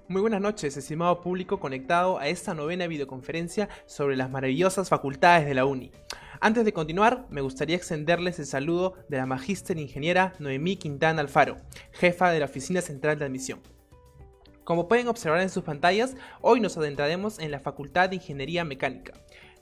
Muy buenas noches, estimado público conectado a esta novena videoconferencia sobre las maravillosas facultades de la UNI. Antes de continuar, me gustaría extenderles el saludo de la magíster ingeniera Noemí Quintana Alfaro, jefa de la Oficina Central de Admisión. Como pueden observar en sus pantallas, hoy nos adentraremos en la Facultad de Ingeniería Mecánica.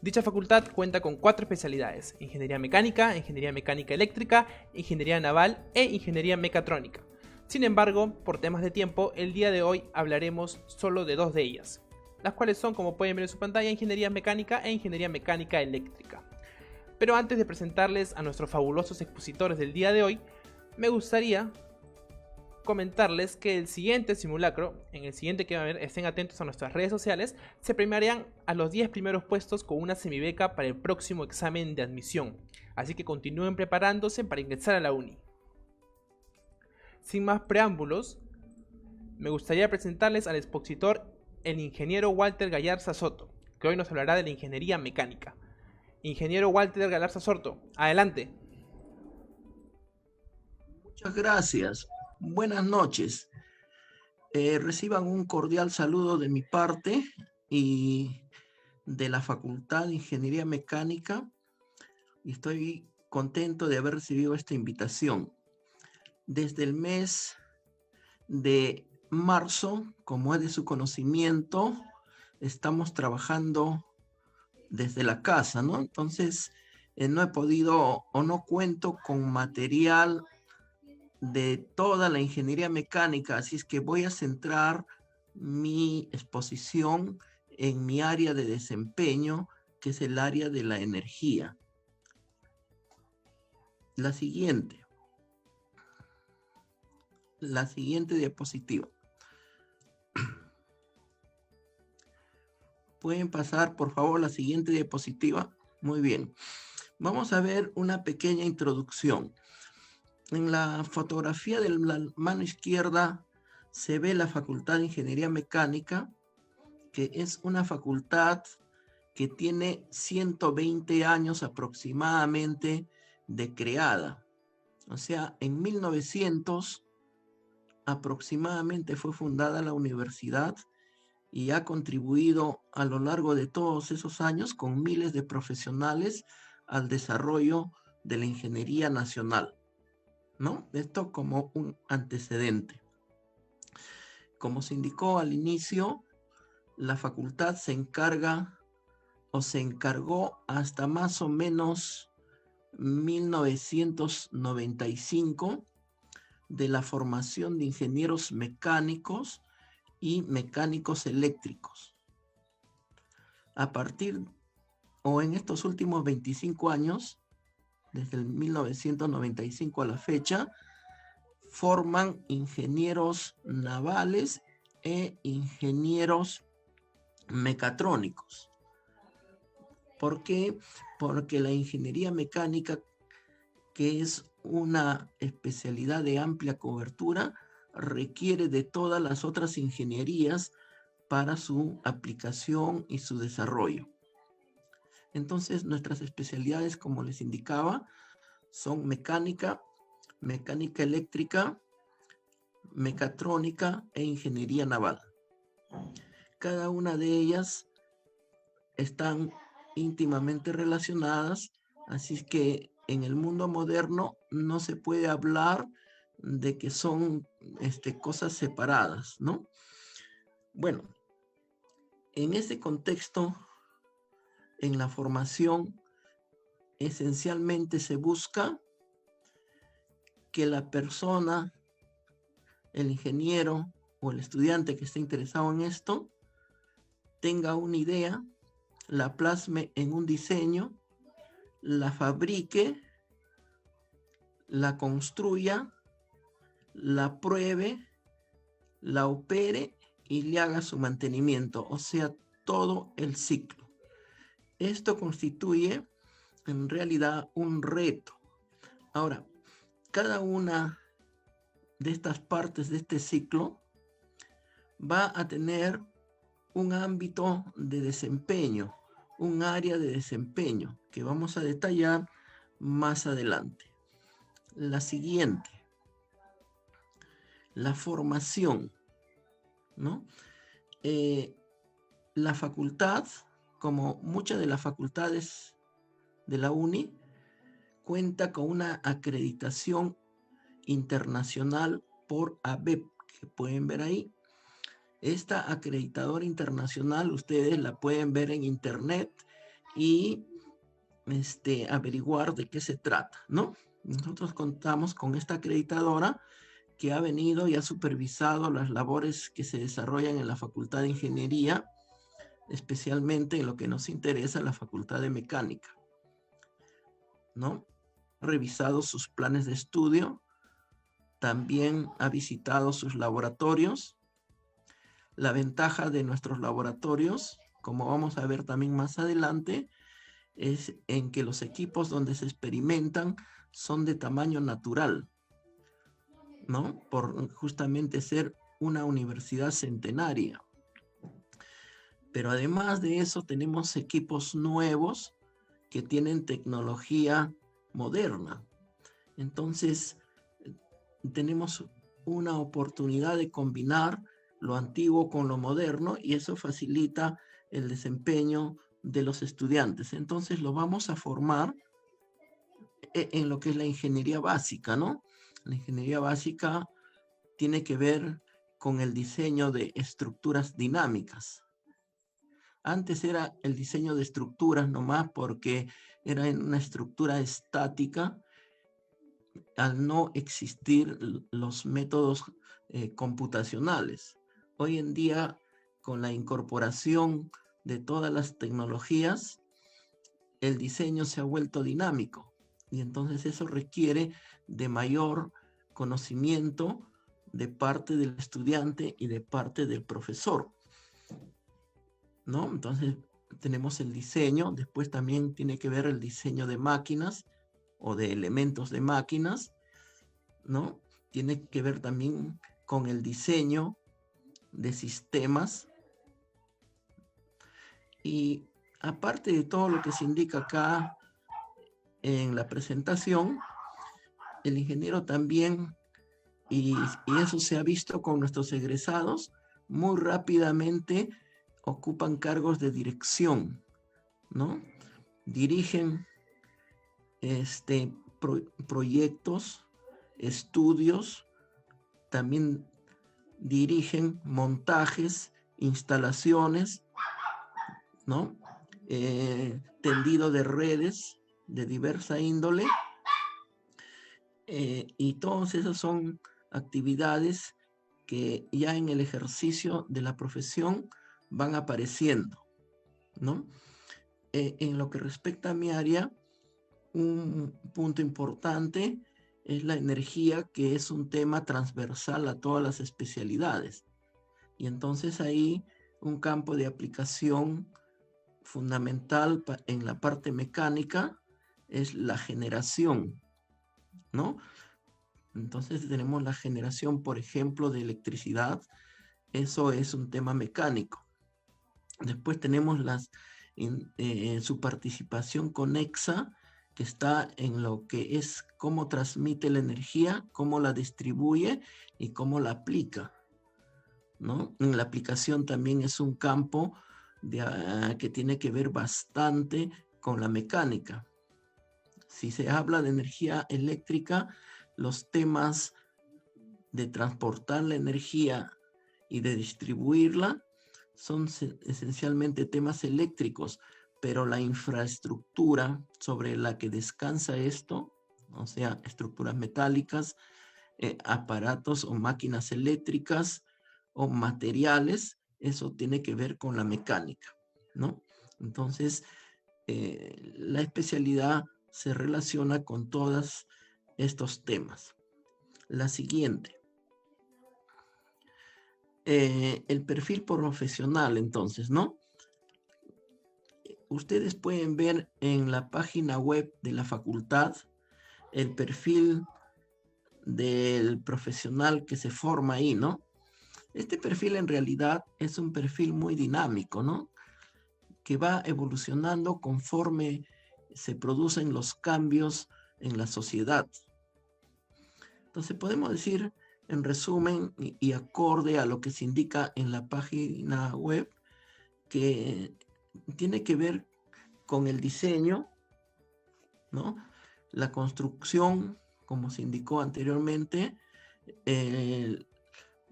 Dicha facultad cuenta con 4 especialidades: Ingeniería Mecánica Eléctrica, Ingeniería Naval e Ingeniería Mecatrónica. Sin embargo, por temas de tiempo, el día de hoy hablaremos solo de 2 de ellas, las cuales son, como pueden ver en su pantalla, Ingeniería Mecánica e Ingeniería Mecánica Eléctrica. Pero antes de presentarles a nuestros fabulosos expositores del día de hoy, me gustaría comentarles que el siguiente simulacro, en el siguiente que van a ver, estén atentos a nuestras redes sociales, se premiarían a los 10 primeros puestos con una semibeca para el próximo examen de admisión. Así que continúen preparándose para ingresar a la uni. Sin más preámbulos, me gustaría presentarles al expositor, el ingeniero Walter Gallarza Soto, que hoy nos hablará de la ingeniería mecánica. Ingeniero Walter Galarza Soto, adelante. Muchas gracias. Buenas noches. Reciban un cordial saludo de mi parte y de la Facultad de Ingeniería Mecánica. Y estoy contento de haber recibido esta invitación. Desde el mes de marzo, como es de su conocimiento, estamos trabajando desde la casa, ¿no? Entonces, no he podido o no cuento con material de toda la ingeniería mecánica, así es que voy a centrar mi exposición en mi área de desempeño, que es el área de la energía. La siguiente diapositiva. ¿Pueden pasar, por favor, la siguiente diapositiva? Muy bien. Vamos a ver una pequeña introducción. En la fotografía de la mano izquierda se ve la Facultad de Ingeniería Mecánica, que es una facultad que tiene 120 años aproximadamente de creada. O sea, en 1900 aproximadamente fue fundada la universidad y ha contribuido a lo largo de todos esos años con miles de profesionales al desarrollo de la ingeniería nacional, ¿no? Esto como un antecedente. Como se indicó al inicio, la facultad se encarga o se encargó hasta más o menos 1995 de la formación de ingenieros mecánicos y mecánicos eléctricos. A partir o en estos últimos 25 años, desde el 1995 a la fecha, forman ingenieros navales e ingenieros mecatrónicos. ¿Por qué? Porque la ingeniería mecánica, que es una especialidad de amplia cobertura, requiere de todas las otras ingenierías para su aplicación y su desarrollo. Entonces, nuestras especialidades, como les indicaba, son mecánica, mecánica eléctrica, mecatrónica e ingeniería naval. Cada una de ellas están íntimamente relacionadas, así que en el mundo moderno no se puede hablar de que son cosas separadas, ¿no? Bueno, en ese contexto, en la formación, esencialmente se busca que la persona, el ingeniero o el estudiante que esté interesado en esto, tenga una idea, la plasme en un diseño, la fabrique, la construya, la pruebe, la opere y le haga su mantenimiento, o sea, todo el ciclo. Esto constituye en realidad un reto. Ahora, cada una de estas partes de este ciclo va a tener un ámbito de desempeño, un área de desempeño que vamos a detallar más adelante. La siguiente, la formación. ¿no? La facultad, como muchas de las facultades de la UNI, cuenta con una acreditación internacional por ABEP, que pueden ver ahí. Esta acreditadora internacional ustedes la pueden ver en internet y averiguar de qué se trata, ¿no? Nosotros contamos con esta acreditadora que ha venido y ha supervisado las labores que se desarrollan en la Facultad de Ingeniería, especialmente en lo que nos interesa, la Facultad de Mecánica, ¿no? Ha revisado sus planes de estudio, también ha visitado sus laboratorios. La ventaja de nuestros laboratorios, como vamos a ver también más adelante, es en que los equipos donde se experimentan son de tamaño natural, ¿no? Por justamente ser una universidad centenaria. Pero además de eso tenemos equipos nuevos que tienen tecnología moderna. Entonces, tenemos una oportunidad de combinar lo antiguo con lo moderno y eso facilita el desempeño de los estudiantes. Entonces, lo vamos a formar en lo que es la ingeniería básica, ¿no? La ingeniería básica tiene que ver con el diseño de estructuras dinámicas. Antes era el diseño de estructuras nomás porque era en una estructura estática al no existir los métodos computacionales. Hoy en día, con la incorporación de todas las tecnologías, el diseño se ha vuelto dinámico y entonces eso requiere de mayor conocimiento de parte del estudiante y de parte del profesor, ¿no? Entonces tenemos el diseño, después también tiene que ver el diseño de máquinas o de elementos de máquinas, ¿no? Tiene que ver también con el diseño de sistemas y aparte de todo lo que se indica acá en la presentación, el ingeniero también, y eso se ha visto con nuestros egresados, muy rápidamente ocupan cargos de dirección, ¿no? Dirigen proyectos, estudios, también dirigen montajes, instalaciones, ¿no? Tendido de redes de diversa índole, y todas esas son actividades que ya en el ejercicio de la profesión van apareciendo, ¿no? En lo que respecta a mi área, un punto importante es la energía, que es un tema transversal a todas las especialidades. Y entonces ahí un campo de aplicación fundamental en la parte mecánica es la generación, ¿no? Entonces tenemos la generación, por ejemplo, de electricidad. Eso es un tema mecánico. Después tenemos su participación conexa, que está en lo que es cómo transmite la energía, cómo la distribuye y cómo la aplica, ¿no? En la aplicación también es un campo que tiene que ver bastante con la mecánica. Si se habla de energía eléctrica, los temas de transportar la energía y de distribuirla son esencialmente temas eléctricos, pero la infraestructura sobre la que descansa esto, o sea, estructuras metálicas, aparatos o máquinas eléctricas o materiales, eso tiene que ver con la mecánica, ¿no? Entonces, la especialidad se relaciona con todos estos temas. La siguiente. El perfil profesional, entonces, ¿no? Ustedes pueden ver en la página web de la facultad el perfil del profesional que se forma ahí, ¿no? Este perfil en realidad es un perfil muy dinámico, ¿no? Que va evolucionando conforme se producen los cambios en la sociedad. Entonces podemos decir en resumen y acorde a lo que se indica en la página web, que tiene que ver con el diseño, ¿no? La construcción, como se indicó anteriormente,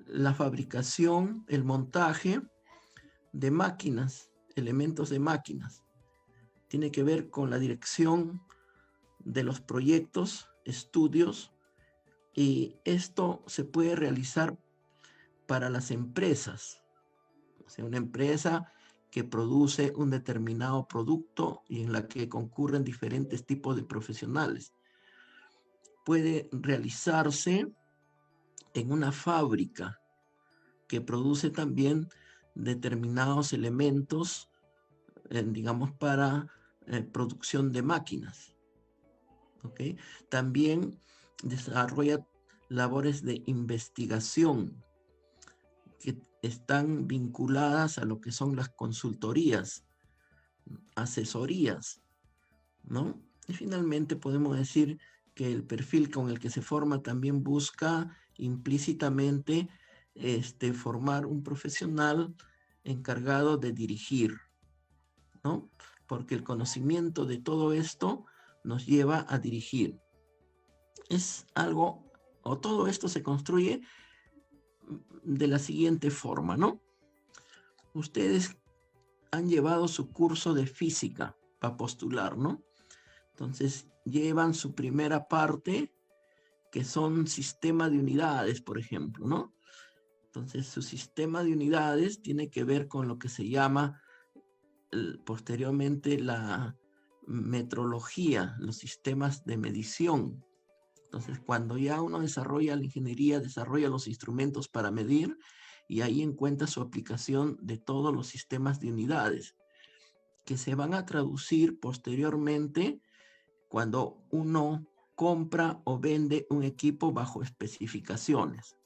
la fabricación, el montaje de máquinas, elementos de máquinas. Tiene que ver con la dirección de los proyectos, estudios, y esto se puede realizar para las empresas. O sea, una empresa que produce un determinado producto y en la que concurren diferentes tipos de profesionales. Puede realizarse en una fábrica que produce también determinados elementos, digamos, para producción de máquinas. ¿Okay? También desarrolla labores de investigación que están vinculadas a lo que son las consultorías, asesorías, ¿no? Y finalmente podemos decir que el perfil con el que se forma también busca implícitamente formar un profesional encargado de dirigir, ¿no? Porque el conocimiento de todo esto nos lleva a dirigir. Es algo, o todo esto se construye de la siguiente forma, ¿no? Ustedes han llevado su curso de física para postular, ¿no? Entonces llevan su primera parte, que son sistema de unidades, por ejemplo, ¿no? Entonces su sistema de unidades tiene que ver con lo que se llama posteriormente la metrología, los sistemas de medición. Entonces, cuando ya uno desarrolla la ingeniería, desarrolla los instrumentos para medir y ahí encuentra su aplicación de todos los sistemas de unidades que se van a traducir posteriormente cuando uno compra o vende un equipo bajo especificaciones.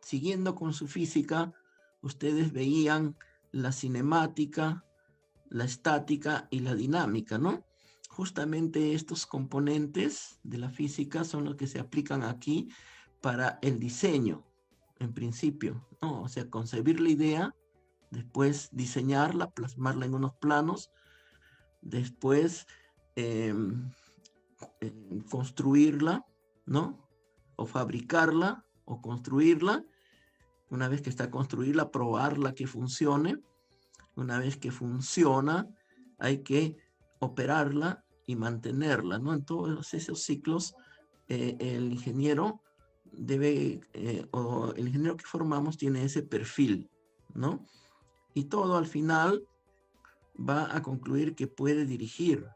Siguiendo con su física, ustedes veían la cinemática, la estática y la dinámica, ¿no? Justamente estos componentes de la física son los que se aplican aquí para el diseño, en principio, ¿no? O sea, concebir la idea, después diseñarla, plasmarla en unos planos, después construirla, ¿no? O fabricarla o construirla. Una vez que está construida, probarla que funcione. Una vez que funciona, hay que operarla y mantenerla, ¿no? En todos esos ciclos, el ingeniero debe, o el ingeniero que formamos tiene ese perfil, ¿no? Y todo al final va a concluir que puede dirigir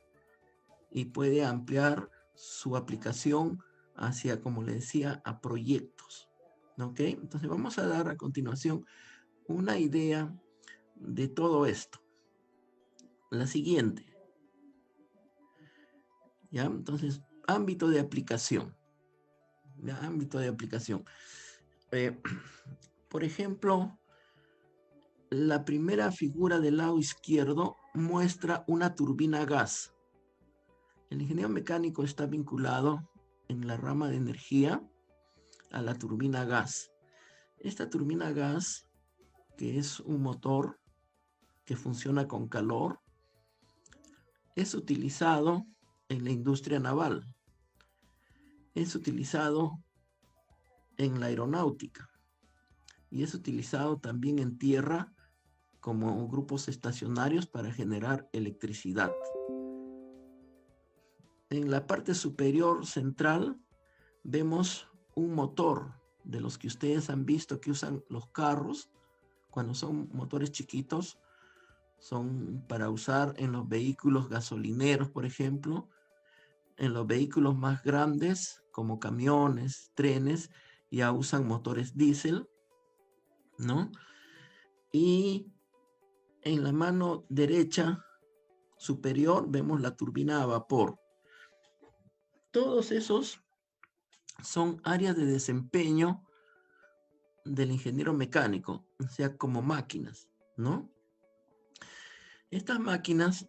y puede ampliar su aplicación hacia, como le decía, a proyectos, ¿ok? Entonces vamos a dar a continuación una idea de todo esto. La siguiente. ¿Ya? Entonces, ámbito de aplicación. ¿Ya? Ámbito de aplicación. Por ejemplo, la primera figura del lado izquierdo muestra una turbina a gas. El ingeniero mecánico está vinculado en la rama de energía a la turbina a gas. Esta turbina a gas, que es un motor que funciona con calor, es utilizado en la industria naval, es utilizado en la aeronáutica y es utilizado también en tierra como grupos estacionarios para generar electricidad. En la parte superior central vemos un motor de los que ustedes han visto que usan los carros cuando son motores chiquitos. Son para usar en los vehículos gasolineros, por ejemplo. En los vehículos más grandes, como camiones, trenes, ya usan motores diésel, ¿no? Y en la mano derecha superior vemos la turbina a vapor. Todos esos son áreas de desempeño del ingeniero mecánico, o sea, como máquinas, ¿no? Estas máquinas,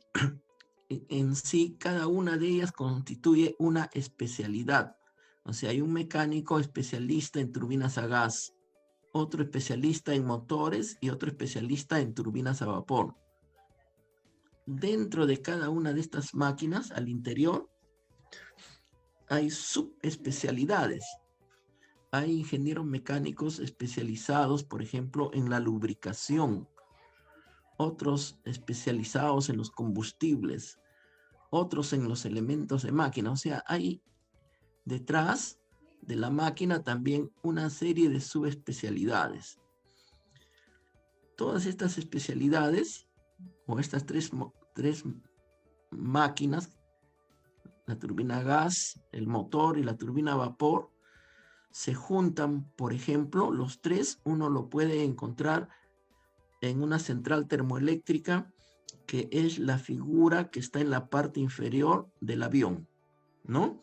en sí, cada una de ellas constituye una especialidad. O sea, hay un mecánico especialista en turbinas a gas, otro especialista en motores y otro especialista en turbinas a vapor. Dentro de cada una de estas máquinas, al interior, hay subespecialidades. Hay ingenieros mecánicos especializados, por ejemplo, en la lubricación, otros especializados en los combustibles, otros en los elementos de máquina. O sea, hay detrás de la máquina también una serie de subespecialidades. Todas estas especialidades, o estas tres máquinas, la turbina a gas, el motor y la turbina a vapor, se juntan, por ejemplo, los tres, uno lo puede encontrar en una central termoeléctrica, que es la figura que está en la parte inferior del avión, ¿no?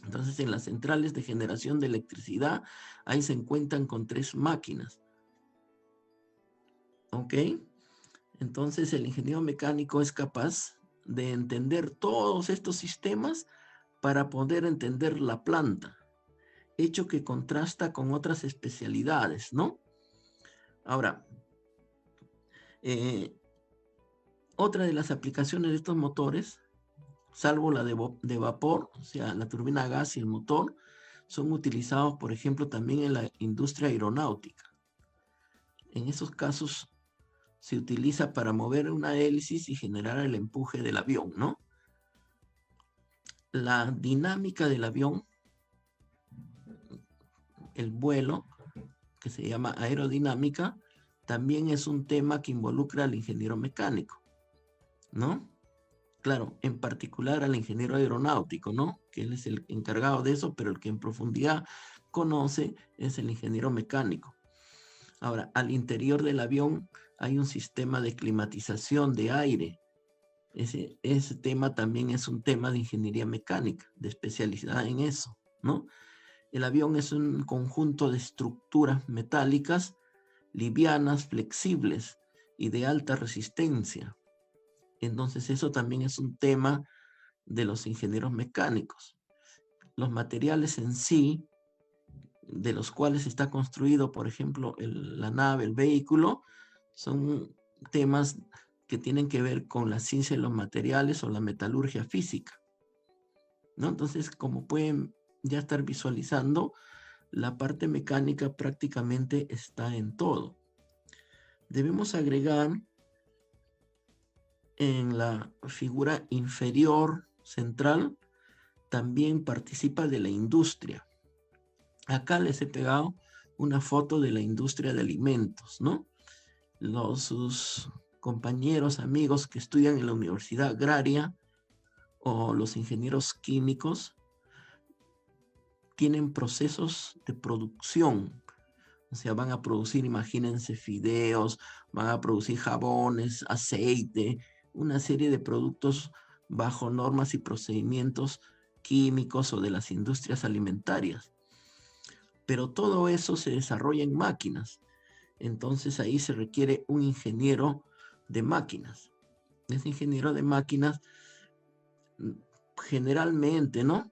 Entonces, en las centrales de generación de electricidad, ahí se encuentran con tres máquinas, ¿ok? Entonces, el ingeniero mecánico es capaz de entender todos estos sistemas para poder entender la planta, hecho que contrasta con otras especialidades, ¿no? Ahora, otra de las aplicaciones de estos motores, salvo la de vapor, o sea, la turbina a gas y el motor, son utilizados, por ejemplo, también en la industria aeronáutica. En esos casos se utiliza para mover una hélice y generar el empuje del avión, ¿no? La dinámica del avión, el vuelo, que se llama aerodinámica, también es un tema que involucra al ingeniero mecánico, ¿no? Claro, en particular al ingeniero aeronáutico, ¿no? Que él es el encargado de eso, pero el que en profundidad conoce es el ingeniero mecánico. Ahora, al interior del avión hay un sistema de climatización de aire. Ese tema también es un tema de ingeniería mecánica, de especialidad en eso, ¿no? El avión es un conjunto de estructuras metálicas livianas, flexibles y de alta resistencia. Entonces eso también es un tema de los ingenieros mecánicos. Los materiales en sí, de los cuales está construido, por ejemplo, la nave, el vehículo, son temas que tienen que ver con la ciencia de los materiales o la metalurgia física, ¿no? Entonces, como pueden ya estar visualizando, la parte mecánica prácticamente está en todo. Debemos agregar en la figura inferior central, también participa de la industria. Acá les he pegado una foto de la industria de alimentos, ¿no? Sus compañeros, amigos que estudian en la Universidad Agraria o los ingenieros químicos tienen procesos de producción. O sea, van a producir, imagínense, fideos, van a producir jabones, aceite, una serie de productos bajo normas y procedimientos químicos o de las industrias alimentarias. Pero todo eso se desarrolla en máquinas. Entonces ahí se requiere un ingeniero de máquinas. Ese ingeniero de máquinas generalmente, ¿no?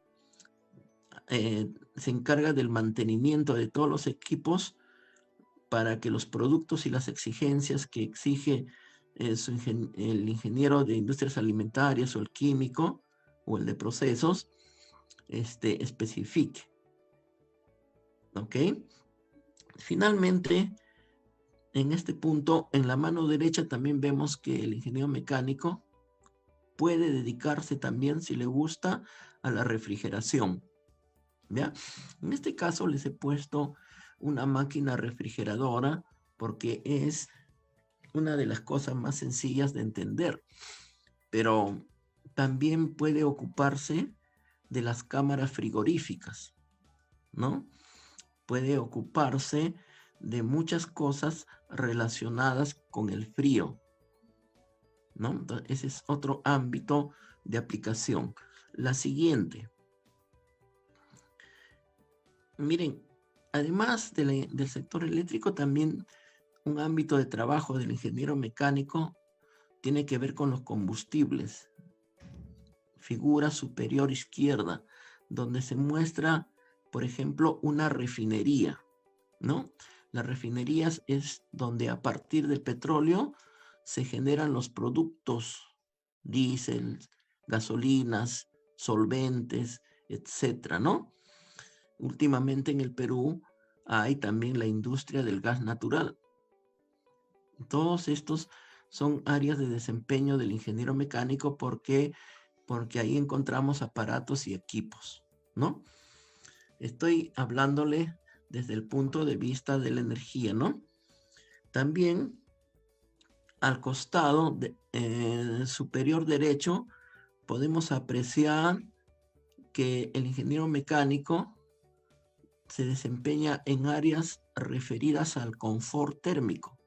Se encarga del mantenimiento de todos los equipos para que los productos y las exigencias que exige el ingeniero de industrias alimentarias o el químico o el de procesos especifique. ¿Ok? Finalmente, en este punto, en la mano derecha también vemos que el ingeniero mecánico puede dedicarse también, si le gusta, a la refrigeración. ¿Ya? En este caso les he puesto una máquina refrigeradora porque es una de las cosas más sencillas de entender, pero también puede ocuparse de las cámaras frigoríficas, ¿no? Puede ocuparse de muchas cosas relacionadas con el frío, ¿no? Entonces, ese es otro ámbito de aplicación. La siguiente. Miren, además del sector eléctrico, también un ámbito de trabajo del ingeniero mecánico tiene que ver con los combustibles. Figura superior izquierda, donde se muestra por ejemplo, una refinería, ¿no? Las refinerías es donde a partir del petróleo se generan los productos, diésel, gasolinas, solventes, etcétera, ¿no? Últimamente en el Perú hay también la industria del gas natural. Todos estos son áreas de desempeño del ingeniero mecánico porque ahí encontramos aparatos y equipos, ¿no? Estoy hablándole desde el punto de vista de la energía, ¿no? También al costado superior derecho podemos apreciar que el ingeniero mecánico se desempeña en áreas referidas al confort térmico,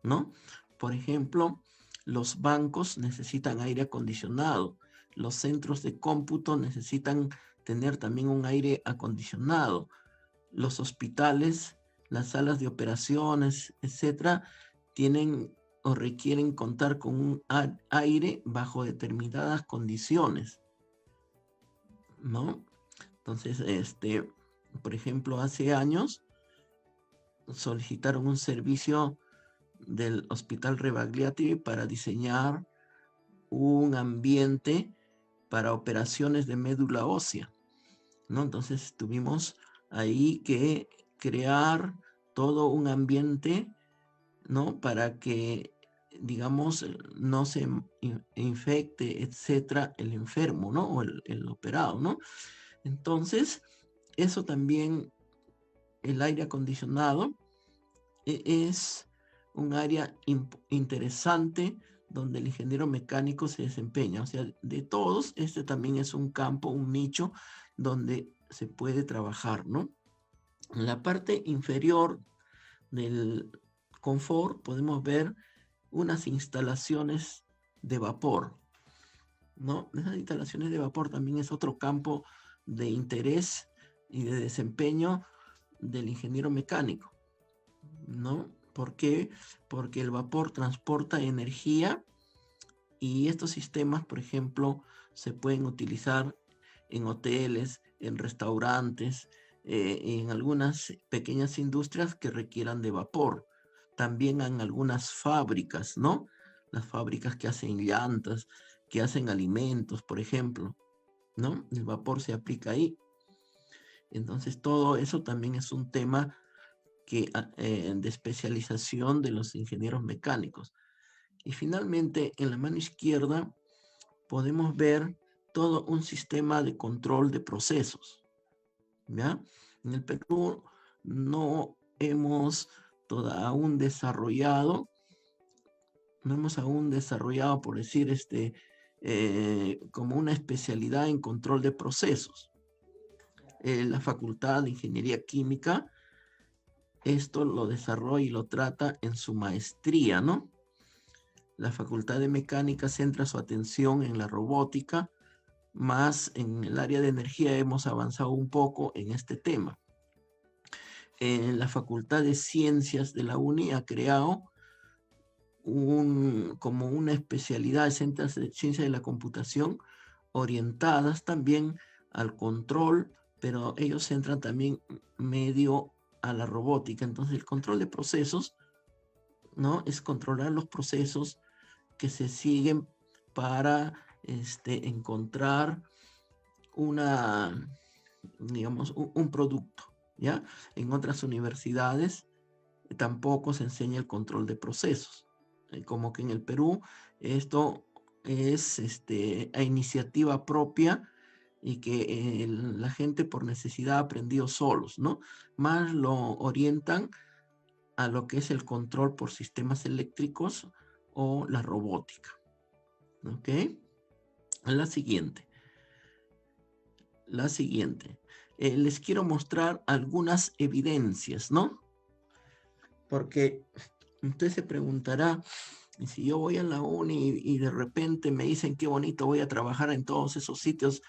¿no? Por ejemplo, los bancos necesitan aire acondicionado, los centros de cómputo necesitan tener también un aire acondicionado, los hospitales, las salas de operaciones, etcétera, tienen o requieren contar con un aire bajo determinadas condiciones, ¿no? Entonces, por ejemplo, hace años solicitaron un servicio del Hospital Rebagliati para diseñar un ambiente para operaciones de médula ósea, ¿no? Entonces tuvimos ahí que crear todo un ambiente, ¿no? Para que, digamos, no se infecte, etcétera, el enfermo, ¿no? O el operado, ¿no? Entonces, eso también, el aire acondicionado, es un área interesante donde el ingeniero mecánico se desempeña. O sea, de todos, este también es un campo, un nicho donde se puede trabajar, ¿no? En la parte inferior del confort podemos ver unas instalaciones de vapor, ¿no? Esas instalaciones de vapor también es otro campo de interés y de desempeño del ingeniero mecánico, ¿no? ¿Por qué? Porque el vapor transporta energía y estos sistemas, por ejemplo, se pueden utilizar en hoteles, en restaurantes, en algunas pequeñas industrias que requieran de vapor. También en algunas fábricas, ¿no? Las fábricas que hacen llantas, que hacen alimentos, por ejemplo, ¿no? El vapor se aplica ahí. Entonces, todo eso también es un tema de especialización de los ingenieros mecánicos. Y finalmente, en la mano izquierda podemos ver todo un sistema de control de procesos, ¿ya? En el Perú no hemos aún desarrollado, por decir, como una especialidad en control de procesos. La Facultad de Ingeniería Química esto lo desarrolla y lo trata en su maestría, ¿no? La Facultad de Mecánica centra su atención en la robótica, más en el área de energía hemos avanzado un poco en este tema. En la Facultad de Ciencias de la UNI ha creado como una especialidad de centros de ciencia de la computación orientadas también al control, pero ellos centran también medio a la robótica. Entonces el control de procesos, ¿no? Es controlar los procesos que se siguen para encontrar digamos, un producto, ¿ya? En otras universidades tampoco se enseña el control de procesos. Como que en el Perú esto es a iniciativa propia y que la gente por necesidad ha aprendido solos, ¿no? Más lo orientan a lo que es el control por sistemas eléctricos o la robótica. ¿Ok? La siguiente. Les quiero mostrar algunas evidencias, ¿no? Porque usted se preguntará, si yo voy a la uni y de repente me dicen qué bonito voy a trabajar en todos esos sitios,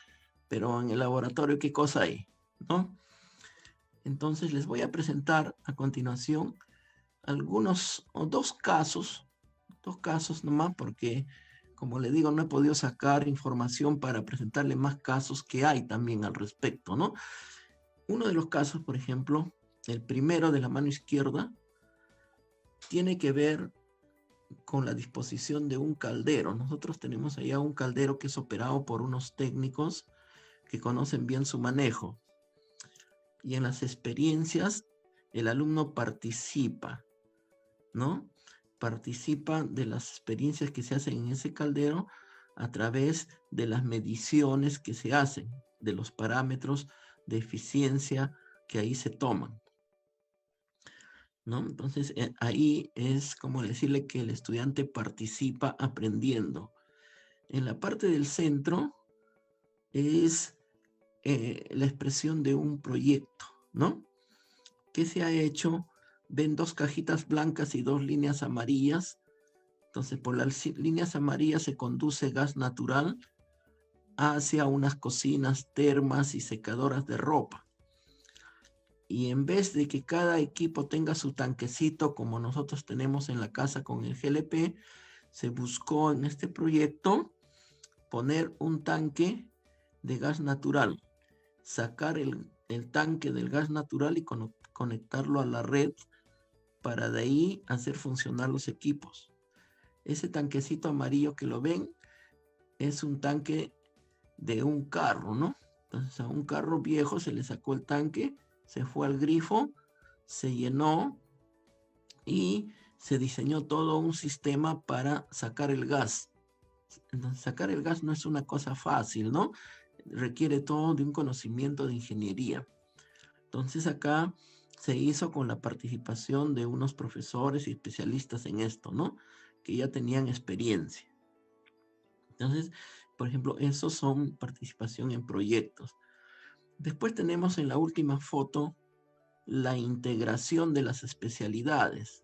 pero en el laboratorio, ¿qué cosa hay? ¿No? Entonces les voy a presentar a continuación dos casos nomás, porque como le digo, no he podido sacar información para presentarle más casos que hay también al respecto, ¿no? Uno de los casos, por ejemplo, el primero de la mano izquierda, tiene que ver con la disposición de un caldero. Nosotros tenemos allá un caldero que es operado por unos técnicos que conocen bien su manejo. Y en las experiencias el alumno participa, ¿no? Participa de las experiencias que se hacen en ese caldero a través de las mediciones que se hacen, de los parámetros de eficiencia que ahí se toman, ¿no? Entonces, ahí es como decirle que el estudiante participa aprendiendo. En la parte del centro es la expresión de un proyecto, ¿no? ¿Qué se ha hecho? Ven dos cajitas blancas y dos líneas amarillas. Entonces, por las líneas amarillas se conduce gas natural hacia unas cocinas, termas y secadoras de ropa. Y en vez de que cada equipo tenga su tanquecito como nosotros tenemos en la casa con el GLP, se buscó en este proyecto poner un tanque de gas natural, sacar el tanque del gas natural y conectarlo a la red para de ahí hacer funcionar los equipos. Ese tanquecito amarillo que lo ven es un tanque de un carro, ¿no? Entonces a un carro viejo se le sacó el tanque, se fue al grifo, se llenó y se diseñó todo un sistema para sacar el gas. Entonces, sacar el gas no es una cosa fácil, ¿no? Requiere todo de un conocimiento de ingeniería. Entonces acá se hizo con la participación de unos profesores y especialistas en esto, ¿no? Que ya tenían experiencia. Entonces, por ejemplo, esos son participación en proyectos. Después tenemos en la última foto la integración de las especialidades.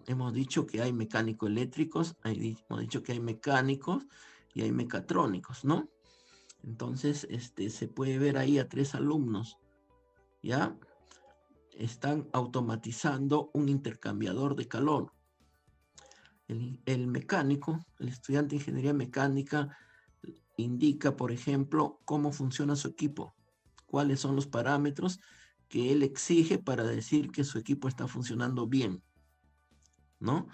Hemos dicho que hay mecánicos eléctricos, hemos dicho que hay mecánicos y hay mecatrónicos, ¿no? Entonces, se puede ver ahí a 3 alumnos, ¿ya? Están automatizando un intercambiador de calor. El mecánico, el estudiante de ingeniería mecánica, indica, por ejemplo, cómo funciona su equipo, cuáles son los parámetros que él exige para decir que su equipo está funcionando bien, ¿no?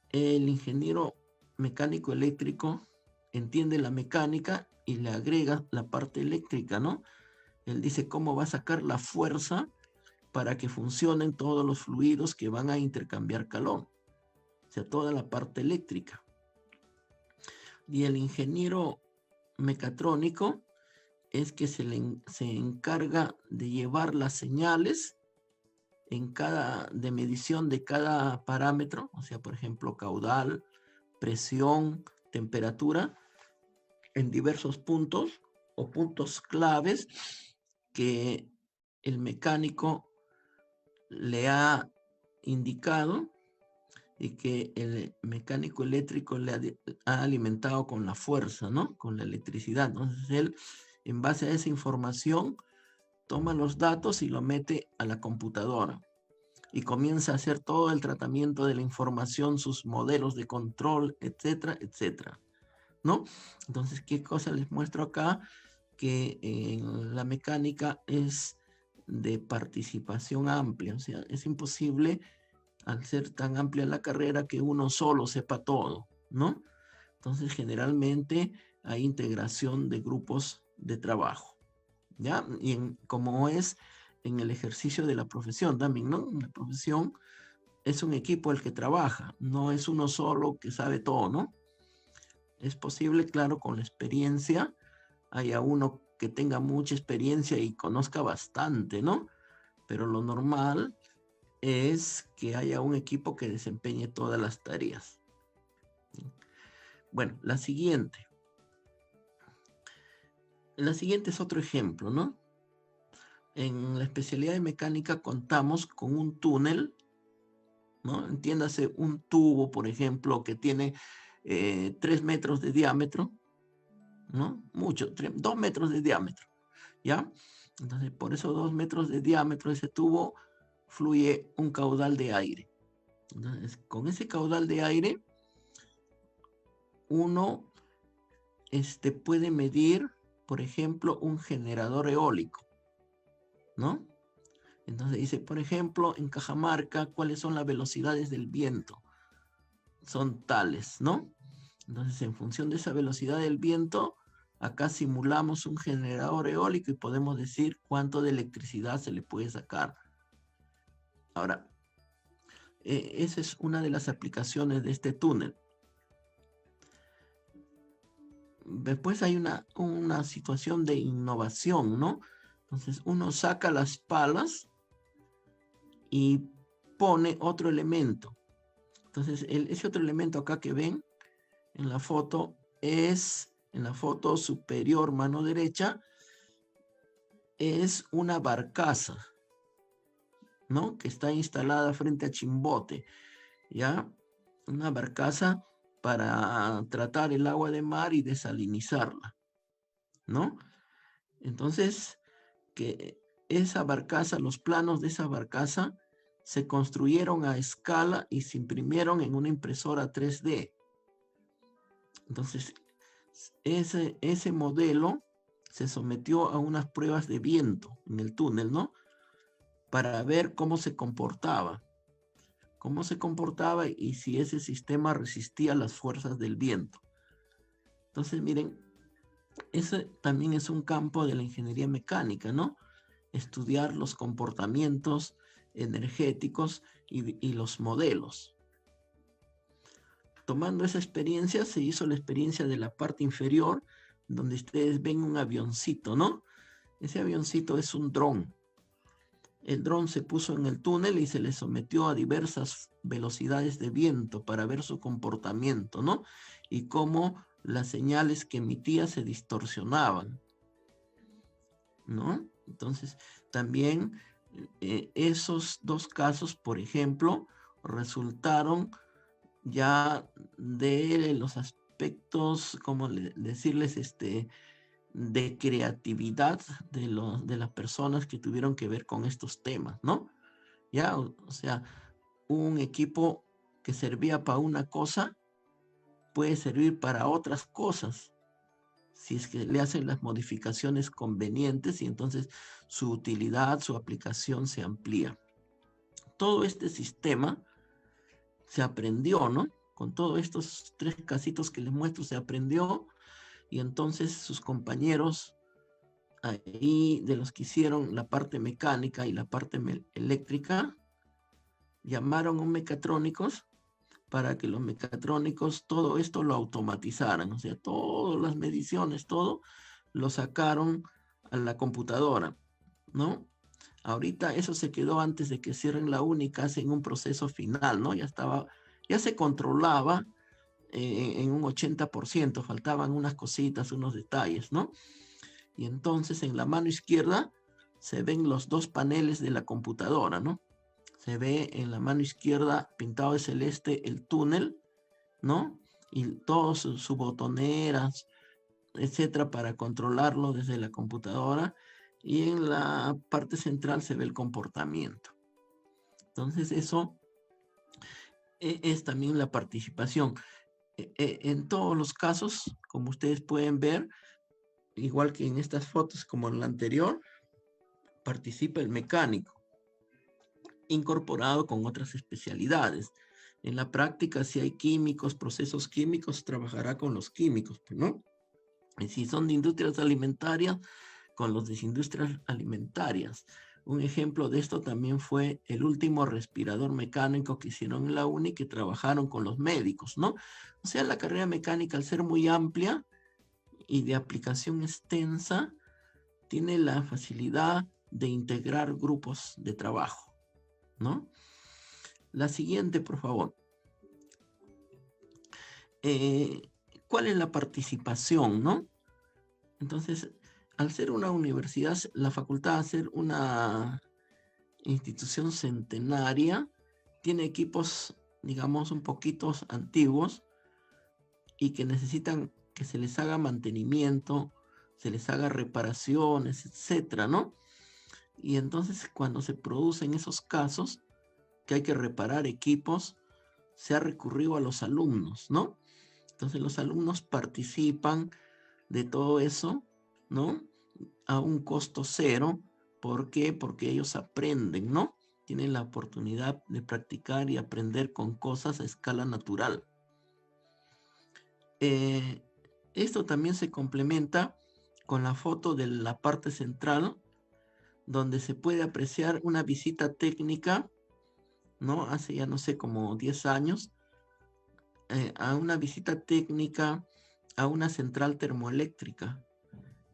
El ingeniero mecánico eléctrico entiende la mecánica y le agrega la parte eléctrica, ¿no? Él dice cómo va a sacar la fuerza para que funcionen todos los fluidos que van a intercambiar calor, o sea, toda la parte eléctrica. Y el ingeniero mecatrónico es que se encarga de llevar las señales de medición de cada parámetro, o sea, por ejemplo, caudal, presión, temperatura, en diversos puntos o puntos claves que el mecánico le ha indicado y que el mecánico eléctrico le ha alimentado con la fuerza, ¿no? Con la electricidad. Entonces él, en base a esa información, toma los datos y lo mete a la computadora y comienza a hacer todo el tratamiento de la información, sus modelos de control, etcétera, etcétera, ¿no? Entonces, ¿qué cosa les muestro acá? Que en la mecánica es de participación amplia, o sea, es imposible al ser tan amplia la carrera que uno solo sepa todo, ¿no? Entonces, generalmente hay integración de grupos de trabajo, ¿ya? Y como es en el ejercicio de la profesión también, ¿no? La profesión es un equipo el que trabaja, no es uno solo que sabe todo, ¿no? Es posible, claro, con la experiencia, haya uno que tenga mucha experiencia y conozca bastante, ¿no? Pero lo normal es que haya un equipo que desempeñe todas las tareas. Bueno, la siguiente. La siguiente es otro ejemplo, ¿no? En la especialidad de mecánica contamos con un túnel, ¿no? Entiéndase un tubo, por ejemplo, que tiene 3 metros de diámetro, ¿no? Mucho, 2 metros de diámetro, ¿ya? Entonces, por esos 2 metros de diámetro, ese tubo fluye un caudal de aire. Entonces, con ese caudal de aire, uno puede medir, por ejemplo, un generador eólico. ¿no? Entonces dice, por ejemplo, en Cajamarca, ¿cuáles son las velocidades del viento? Son tales, ¿no? Entonces, en función de esa velocidad del viento, acá simulamos un generador eólico y podemos decir cuánto de electricidad se le puede sacar. Ahora, esa es una de las aplicaciones de este túnel. Después hay una situación de innovación, ¿no? Entonces, uno saca las palas y pone otro elemento. Entonces, ese otro elemento acá que ven en la foto es, en la foto superior, mano derecha, es una barcaza, ¿no? Que está instalada frente a Chimbote, ¿ya? Una barcaza para tratar el agua de mar y desalinizarla, ¿no? Entonces, que esa barcaza, los planos de esa barcaza se construyeron a escala y se imprimieron en una impresora 3D. Entonces, ese modelo se sometió a unas pruebas de viento en el túnel, ¿no? Para ver cómo se comportaba y si ese sistema resistía las fuerzas del viento. Entonces, miren, ese también es un campo de la ingeniería mecánica, ¿no? Estudiar los comportamientos energéticos y los modelos. Tomando esa experiencia, se hizo la experiencia de la parte inferior, donde ustedes ven un avioncito, ¿no? Ese avioncito es un dron. El dron se puso en el túnel y se le sometió a diversas velocidades de viento para ver su comportamiento, ¿no? Y cómo las señales que emitía se distorsionaban, ¿no? Entonces, también esos dos casos, por ejemplo, resultaron ya de los aspectos, ¿cómo decirles? De creatividad de las personas que tuvieron que ver con estos temas, ¿no? Ya, o sea, un equipo que servía para una cosa puede servir para otras cosas si es que le hacen las modificaciones convenientes y entonces su utilidad, su aplicación se amplía. Todo este sistema se aprendió, ¿no? Con todos estos tres casitos que les muestro, se aprendió y entonces sus compañeros ahí de los que hicieron la parte mecánica y la parte eléctrica, llamaron a un mecatrónicos para que los mecatrónicos todo esto lo automatizaran, o sea, todas las mediciones, todo lo sacaron a la computadora, ¿no? Ahorita eso se quedó antes de que cierren la uni, casi en un proceso final, ¿no? Ya se controlaba en un 80%, faltaban unas cositas, unos detalles, ¿no? Y entonces en la mano izquierda se ven los dos paneles de la computadora, ¿no? Se ve en la mano izquierda pintado de celeste el túnel, ¿no? Y todas sus botoneras, etcétera, para controlarlo desde la computadora. Y en la parte central se ve el comportamiento. Entonces eso es también la participación. En todos los casos, como ustedes pueden ver, igual que en estas fotos como en la anterior, participa el mecánico, incorporado con otras especialidades. En la práctica, si hay químicos, procesos químicos, trabajará con los químicos, ¿no? Y si son de industrias alimentarias, con los de industrias alimentarias. Un ejemplo de esto también fue el último respirador mecánico que hicieron en la uni, que trabajaron con los médicos, ¿no? O sea, la carrera mecánica, al ser muy amplia y de aplicación extensa, tiene la facilidad de integrar grupos de trabajo, ¿no? La siguiente, por favor. ¿Cuál es la participación, no? Entonces, al ser una universidad, la facultad, al ser una institución centenaria, tiene equipos, digamos, un poquito antiguos y que necesitan que se les haga mantenimiento, se les haga reparaciones, etcétera, ¿no? Y entonces, cuando se producen esos casos que hay que reparar equipos, se ha recurrido a los alumnos, ¿no? Entonces los alumnos participan de todo eso, ¿no? A un costo cero, ¿Por qué? Porque ellos aprenden, ¿no? Tienen la oportunidad de practicar y aprender con cosas a escala natural. Eh, Esto también se complementa con la foto de la parte central, donde se puede apreciar una visita técnica, ¿no? Hace ya no sé, como 10 años, a una visita técnica a una central termoeléctrica.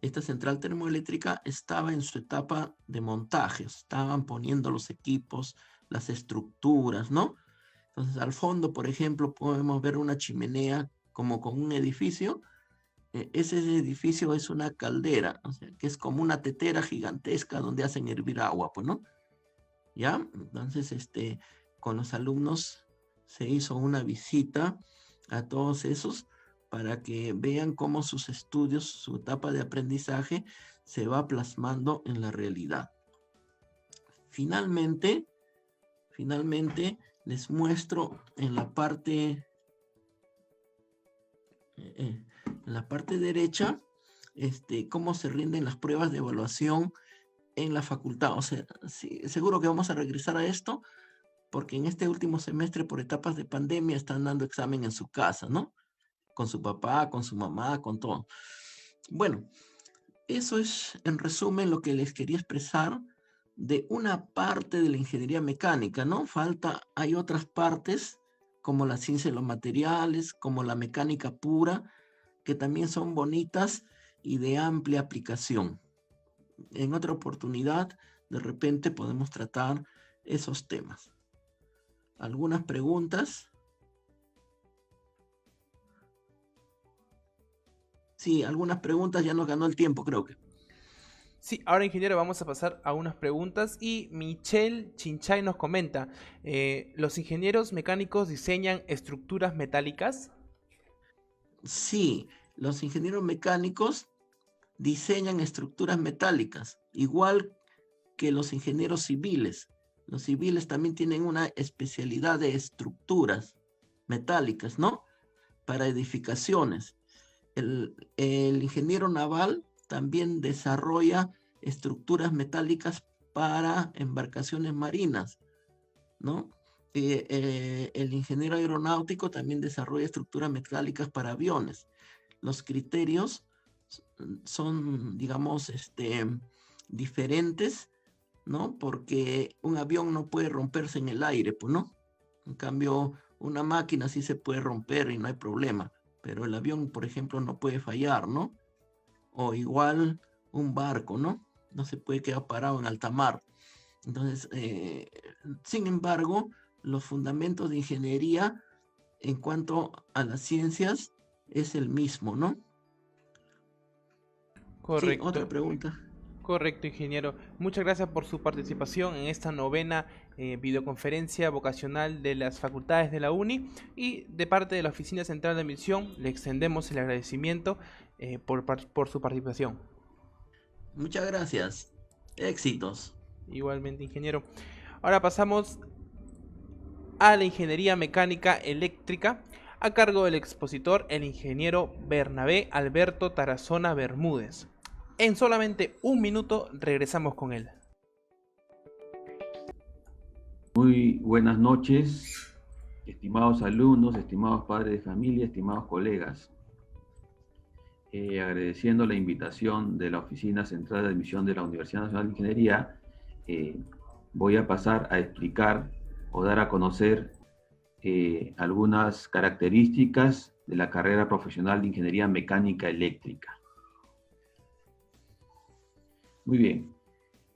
Esta central termoeléctrica estaba en su etapa de montaje, estaban poniendo los equipos, las estructuras, ¿no? Entonces, al fondo, por ejemplo, podemos ver una chimenea como con un edificio. Ese edificio es una caldera, o sea, que es como una tetera gigantesca donde hacen hervir agua, pues, ¿no? ¿Ya? Entonces, con los alumnos se hizo una visita a todos esos para que vean cómo sus estudios, su etapa de aprendizaje se va plasmando en la realidad. Finalmente, les muestro en la parte derecha, cómo se rinden las pruebas de evaluación en la facultad. O sea, sí, seguro que vamos a regresar a esto, porque en este último semestre, por etapas de pandemia, están dando examen en su casa, ¿no? Con su papá, con su mamá, con todo. Bueno, eso es en resumen lo que les quería expresar de una parte de la ingeniería mecánica, ¿no? Hay otras partes como la ciencia de los materiales, como la mecánica pura, que también son bonitas y de amplia aplicación. En otra oportunidad, de repente podemos tratar esos temas. ¿Algunas preguntas? Sí, algunas preguntas, ya nos ganó el tiempo, creo que. Sí, ahora ingeniero vamos a pasar a unas preguntas y Michelle Chinchay nos comenta, ¿los ingenieros mecánicos diseñan estructuras metálicas? Sí, los ingenieros mecánicos diseñan estructuras metálicas, igual que los ingenieros civiles. Los civiles también tienen una especialidad de estructuras metálicas, ¿no? Para edificaciones. El ingeniero naval también desarrolla estructuras metálicas para embarcaciones marinas, ¿no? El ingeniero aeronáutico también desarrolla estructuras metálicas para aviones. Los criterios son, digamos, diferentes, ¿no? Porque un avión no puede romperse en el aire, pues, ¿no? En cambio, una máquina sí se puede romper y no hay problema, pero el avión, por ejemplo, no puede fallar, ¿no? O igual un barco, ¿no? No se puede quedar parado en alta mar. Entonces, sin embargo, los fundamentos de ingeniería en cuanto a las ciencias es el mismo, ¿no? Sí, otra Correcto. pregunta. Correcto, ingeniero. Muchas gracias por su participación en esta novena videoconferencia vocacional de las facultades de la UNI y de parte de la Oficina Central de Admisión le extendemos el agradecimiento por su participación. Muchas gracias. Éxitos. Igualmente, ingeniero. Ahora pasamos a la ingeniería mecánica eléctrica a cargo del expositor, el ingeniero Bernabé Alberto Tarazona Bermúdez. En solamente un minuto regresamos con él. Muy buenas noches, estimados alumnos, estimados padres de familia, estimados colegas. Agradeciendo la invitación de la Oficina Central de Admisión de la Universidad Nacional de Ingeniería, voy a pasar a explicar o dar a conocer algunas características de la carrera profesional de Ingeniería Mecánica Eléctrica. Muy bien.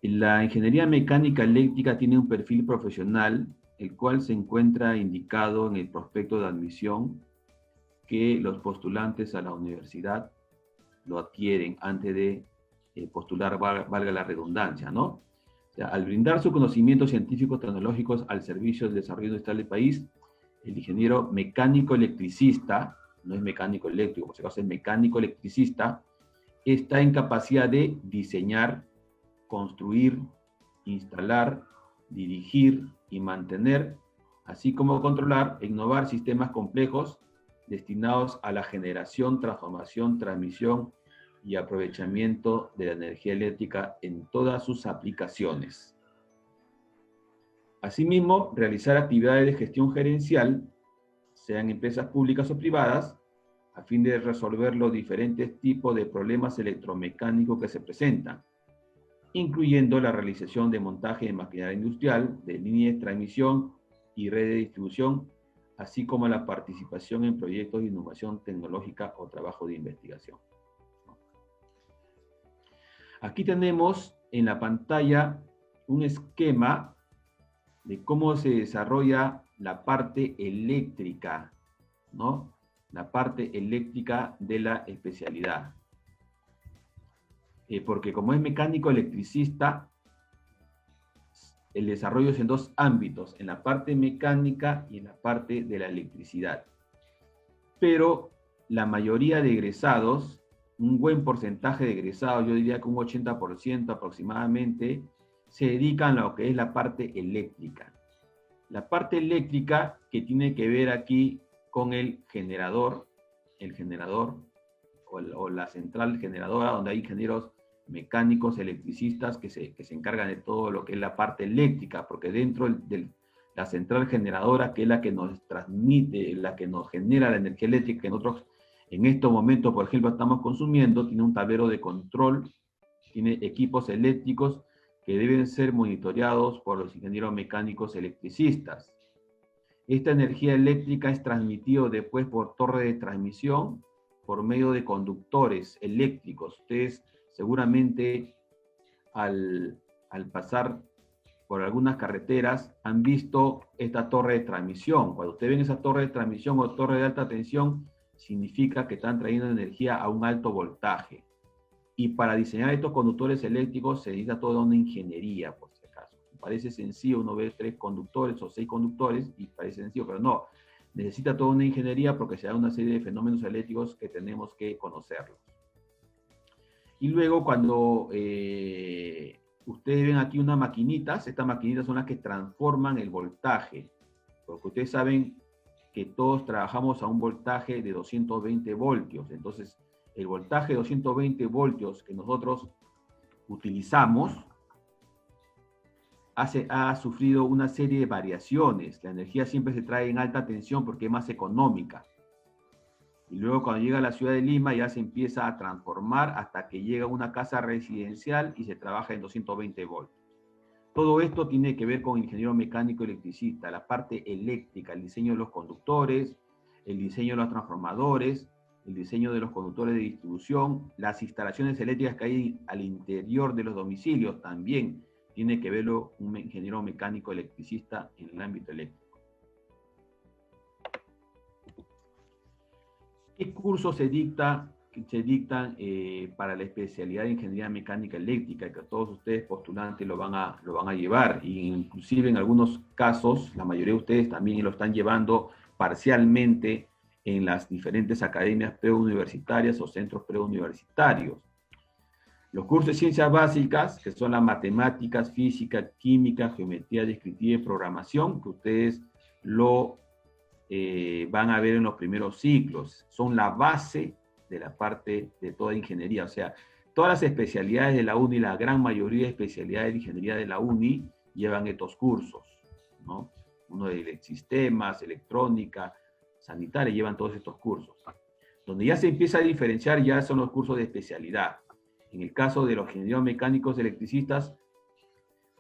La ingeniería mecánica eléctrica tiene un perfil profesional, el cual se encuentra indicado en el prospecto de admisión que los postulantes a la universidad lo adquieren antes de postular, valga la redundancia, ¿no? O sea, al brindar sus conocimientos científicos tecnológicos al servicio del desarrollo industrial del país, el ingeniero mecánico electricista, no es mecánico eléctrico, por si acaso es mecánico electricista, está en capacidad de diseñar, construir, instalar, dirigir y mantener, así como controlar e innovar sistemas complejos destinados a la generación, transformación, transmisión y aprovechamiento de la energía eléctrica en todas sus aplicaciones. Asimismo, realizar actividades de gestión gerencial, sean empresas públicas o privadas, a fin de resolver los diferentes tipos de problemas electromecánicos que se presentan, incluyendo la realización de montaje de maquinaria industrial, de líneas de transmisión y red de distribución, así como la participación en proyectos de innovación tecnológica o trabajo de investigación. Aquí tenemos en la pantalla un esquema de cómo se desarrolla la parte eléctrica, ¿no? La parte eléctrica de la especialidad. Porque como es mecánico electricista, el desarrollo es en dos ámbitos, en la parte mecánica y en la parte de la electricidad. Pero la mayoría de egresados, un buen porcentaje de egresados, yo diría que un 80% aproximadamente, se dedican a lo que es la parte eléctrica. La parte eléctrica que tiene que ver aquí con el generador o la central generadora, donde hay ingenieros mecánicos, electricistas que se encargan de todo lo que es la parte eléctrica, porque dentro de la central generadora, que es la que nos transmite, la que nos genera la energía eléctrica que nosotros en estos momentos, por ejemplo, estamos consumiendo, tiene un tablero de control, tiene equipos eléctricos que deben ser monitoreados por los ingenieros mecánicos electricistas. Esta energía eléctrica es transmitida después por torre de transmisión por medio de conductores eléctricos. Ustedes seguramente al pasar por algunas carreteras han visto esta torre de transmisión. Cuando ustedes ven esa torre de transmisión o torre de alta tensión, significa que están trayendo energía a un alto voltaje. Y para diseñar estos conductores eléctricos se necesita toda una ingeniería, por si acaso. Parece sencillo, uno ve 3 conductores o 6 conductores y parece sencillo, pero no. Necesita toda una ingeniería porque se da una serie de fenómenos eléctricos que tenemos que conocerlos. Y luego cuando ustedes ven aquí unas maquinitas, estas maquinitas son las que transforman el voltaje. Porque ustedes saben que todos trabajamos a un voltaje de 220 voltios. Entonces, el voltaje de 220 voltios que nosotros utilizamos ha sufrido una serie de variaciones. La energía siempre se trae en alta tensión porque es más económica. Y luego cuando llega a la ciudad de Lima ya se empieza a transformar hasta que llega a una casa residencial y se trabaja en 220 voltios. Todo esto tiene que ver con ingeniero mecánico electricista, la parte eléctrica, el diseño de los conductores, el diseño de los transformadores, el diseño de los conductores de distribución, las instalaciones eléctricas que hay al interior de los domicilios también tiene que verlo un ingeniero mecánico electricista en el ámbito eléctrico. ¿Qué cursos se dictan para la especialidad de ingeniería mecánica eléctrica? Que todos ustedes postulantes lo van a llevar, e inclusive en algunos casos, la mayoría de ustedes también lo están llevando parcialmente en las diferentes academias preuniversitarias o centros preuniversitarios. Los cursos de ciencias básicas, que son las matemáticas, física, química, geometría descriptiva y programación, que ustedes lo van a ver en los primeros ciclos, son la base de la parte de toda ingeniería. O sea, todas las especialidades de la UNI, la gran mayoría de especialidades de ingeniería de la UNI llevan estos cursos, ¿no? Uno de sistemas, electrónica, sanitaria, llevan todos estos cursos. Donde ya se empieza a diferenciar ya son los cursos de especialidad. En el caso de los ingenieros mecánicos electricistas,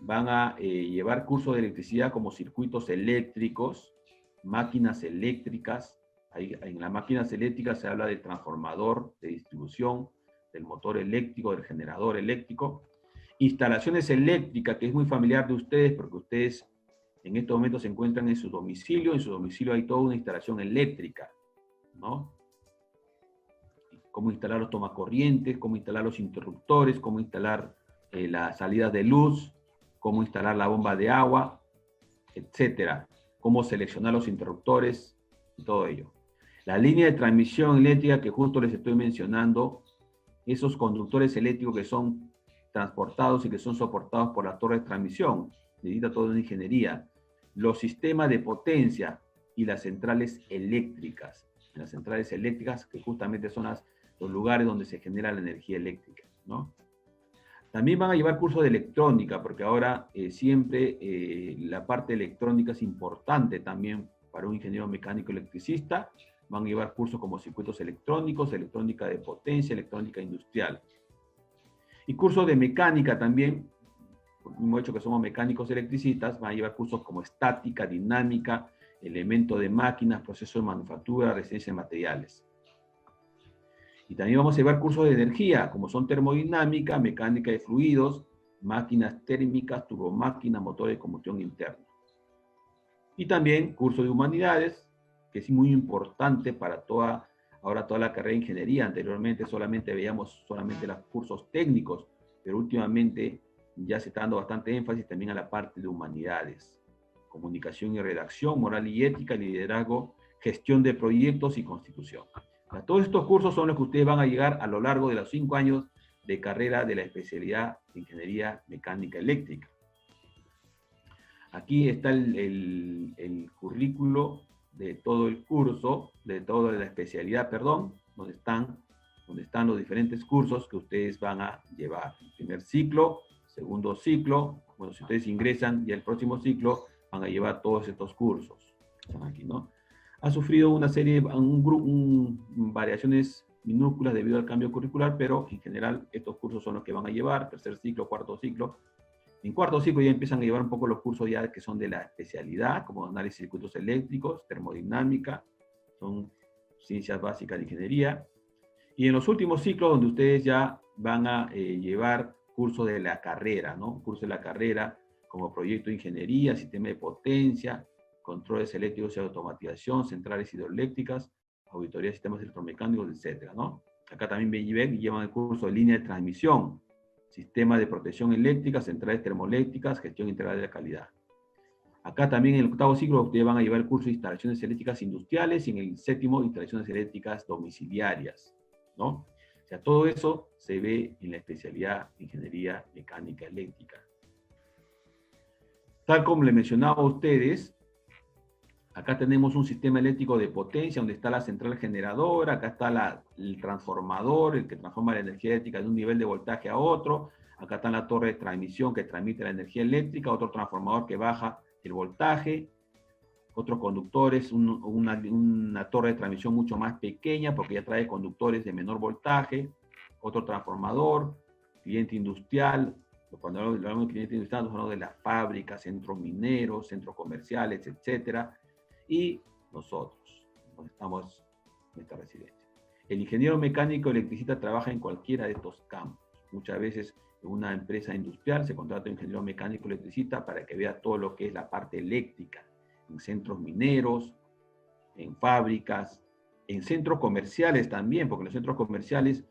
van a llevar cursos de electricidad como circuitos eléctricos, máquinas eléctricas. Ahí, en las máquinas eléctricas se habla del transformador de distribución, del motor eléctrico, del generador eléctrico. Instalaciones eléctricas, que es muy familiar de ustedes, porque ustedes en estos momentos se encuentran en su domicilio. En su domicilio hay toda una instalación eléctrica, ¿no? Cómo instalar los tomacorrientes, cómo instalar los interruptores, cómo instalar las salidas de luz, cómo instalar la bomba de agua, etcétera. Cómo seleccionar los interruptores y todo ello. La línea de transmisión eléctrica que justo les estoy mencionando, esos conductores eléctricos que son transportados y que son soportados por la torre de transmisión, necesita toda una ingeniería. Los sistemas de potencia y las centrales eléctricas. Las centrales eléctricas que justamente son las los lugares donde se genera la energía eléctrica, ¿no? También van a llevar cursos de electrónica, porque ahora siempre la parte electrónica es importante también para un ingeniero mecánico electricista. Van a llevar cursos como circuitos electrónicos, electrónica de potencia, electrónica industrial. Y cursos de mecánica también, por el mismo hecho que somos mecánicos electricistas, van a llevar cursos como estática, dinámica, elemento de máquinas, proceso de manufactura, resistencia de materiales. Y también vamos a llevar cursos de energía, como son termodinámica, mecánica de fluidos, máquinas térmicas, turbomáquinas, motores de combustión interna. Y también curso de humanidades, que es muy importante para ahora toda la carrera de ingeniería. Anteriormente solamente veíamos los cursos técnicos, pero últimamente ya se está dando bastante énfasis también a la parte de humanidades. Comunicación y redacción, moral y ética, liderazgo, gestión de proyectos y constitución. Todos estos cursos son los que ustedes van a llegar a lo largo de los 5 años de carrera de la especialidad de Ingeniería Mecánica Eléctrica. Aquí está el currículo de todo el curso, de toda la especialidad, perdón, donde están los diferentes cursos que ustedes van a llevar. El primer ciclo, segundo ciclo, bueno, si ustedes ingresan ya el próximo ciclo, van a llevar todos estos cursos. Están aquí, ¿no? Ha sufrido una serie, variaciones minúsculas debido al cambio curricular, pero en general estos cursos son los que van a llevar, tercer ciclo, cuarto ciclo. En cuarto ciclo ya empiezan a llevar un poco los cursos ya que son de la especialidad, como análisis de circuitos eléctricos, termodinámica, son ciencias básicas de ingeniería. Y en los últimos ciclos donde ustedes ya van a llevar cursos de la carrera, ¿no? Cursos de la carrera como proyecto de ingeniería, sistema de potencia, controles eléctricos y automatización, centrales hidroeléctricas, auditoría de sistemas electromecánicos, etcétera, ¿no? Acá también llevan el curso de línea de transmisión, sistema de protección eléctrica, centrales termoeléctricas, gestión integral de la calidad. Acá también en el octavo ciclo ustedes van a llevar el curso de instalaciones eléctricas industriales y en el séptimo instalaciones eléctricas domiciliarias, ¿no? O sea, todo eso se ve en la especialidad de Ingeniería Mecánica Eléctrica. Tal como les mencionaba a ustedes, acá tenemos un sistema eléctrico de potencia donde está la central generadora, acá está el transformador, el que transforma la energía eléctrica de un nivel de voltaje a otro, acá está la torre de transmisión que transmite la energía eléctrica, otro transformador que baja el voltaje, otros conductores, una torre de transmisión mucho más pequeña porque ya trae conductores de menor voltaje, otro transformador, cliente industrial. Cuando hablamos de cliente industrial, nos hablamos de las fábricas, centros mineros, centros comerciales, etcétera. Y nosotros, donde estamos en esta residencia. El ingeniero mecánico electricista trabaja en cualquiera de estos campos. Muchas veces en una empresa industrial se contrata un ingeniero mecánico electricista para que vea todo lo que es la parte eléctrica, en centros mineros, en fábricas, en centros comerciales también, porque en los centros comerciales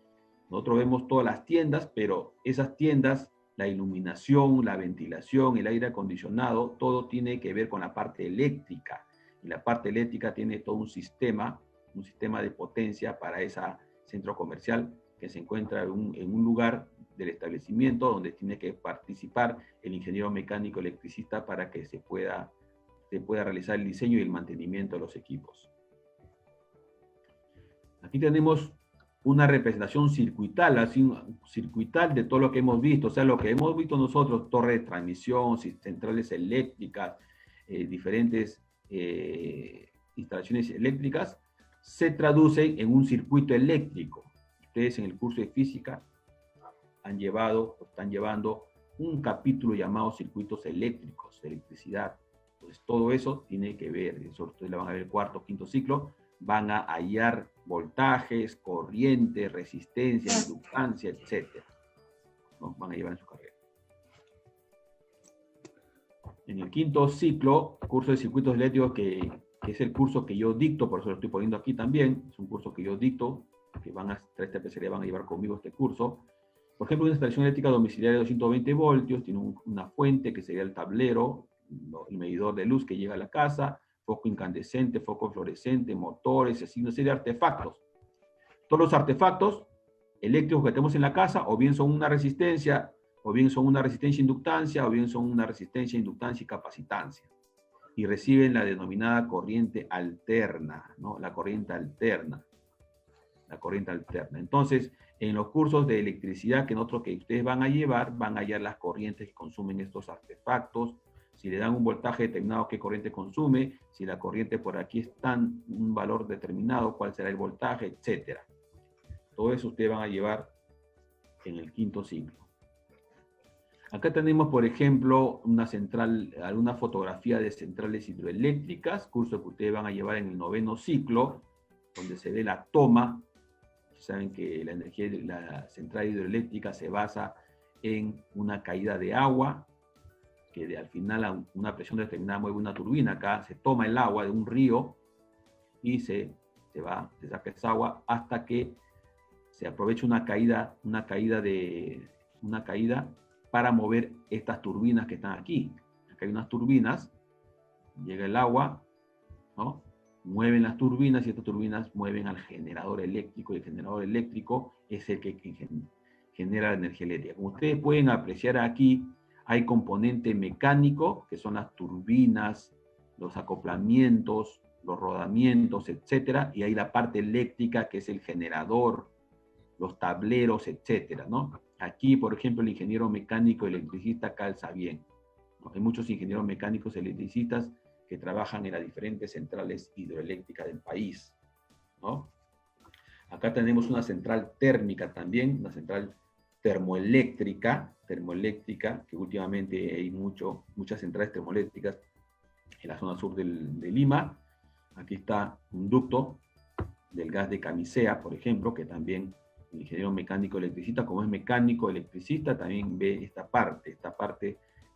nosotros vemos todas las tiendas, pero esas tiendas, la iluminación, la ventilación, el aire acondicionado, todo tiene que ver con la parte eléctrica. Y la parte eléctrica tiene todo un sistema de potencia para ese centro comercial que se encuentra en un lugar del establecimiento donde tiene que participar el ingeniero mecánico electricista para que se pueda realizar el diseño y el mantenimiento de los equipos. Aquí tenemos una representación circuital, así, circuital de todo lo que hemos visto, o sea, lo que hemos visto nosotros, torre de transmisión, centrales eléctricas, diferentes instalaciones eléctricas, se traducen en un circuito eléctrico. Ustedes en el curso de física están llevando un capítulo llamado circuitos eléctricos, electricidad. Entonces todo eso tiene que ver, eso ustedes lo van a ver el cuarto, quinto ciclo, van a hallar voltajes, corrientes, resistencia, inductancia, etc. ¿No? Van a llevar en su carrera. En el quinto ciclo, curso de circuitos eléctricos, que es el curso que yo dicto, por eso lo estoy poniendo aquí también, es un curso que yo dicto, que van a esta especialidad, van a llevar conmigo este curso. Por ejemplo, una instalación eléctrica domiciliaria de 220 voltios, tiene una fuente que sería el tablero, el medidor de luz que llega a la casa, foco incandescente, foco fluorescente, motores, así una serie de artefactos. Todos los artefactos eléctricos que tenemos en la casa, o bien son una resistencia, o bien son una resistencia inductancia, o bien son una resistencia inductancia y capacitancia. Y reciben la denominada corriente alterna, ¿no? La corriente alterna. la corriente alterna. Entonces, en los cursos de electricidad que ustedes van a llevar, van a hallar las corrientes que consumen estos artefactos. Si le dan un voltaje determinado, qué corriente consume. Si la corriente por aquí está en un valor determinado, cuál será el voltaje, etc. Todo eso ustedes van a llevar en el quinto ciclo. Acá tenemos, por ejemplo, alguna fotografía de centrales hidroeléctricas, curso que ustedes van a llevar en el noveno ciclo, donde se ve la toma. Saben que la energía de la central hidroeléctrica se basa en una caída de agua, que al final a una presión determinada mueve una turbina. Acá se toma el agua de un río y se saca esa agua hasta que se aprovecha una caída para mover estas turbinas que están aquí. Acá hay unas turbinas, llega el agua, ¿no? Mueven las turbinas y estas turbinas mueven al generador eléctrico, y el generador eléctrico es el que genera la energía eléctrica. Como ustedes pueden apreciar aquí, hay componente mecánico, que son las turbinas, los acoplamientos, los rodamientos, etcétera, y hay la parte eléctrica, que es el generador, los tableros, etcétera, ¿no? Aquí, por ejemplo, el ingeniero mecánico electricista calza bien, ¿no? Hay muchos ingenieros mecánicos electricistas que trabajan en las diferentes centrales hidroeléctricas del país, ¿no? Acá tenemos una central térmica también, una central termoeléctrica, que últimamente hay muchas centrales termoeléctricas en la zona sur de Lima. Aquí está un ducto del gas de Camisea, por ejemplo, que también el ingeniero mecánico electricista, como es mecánico electricista, también ve esta parte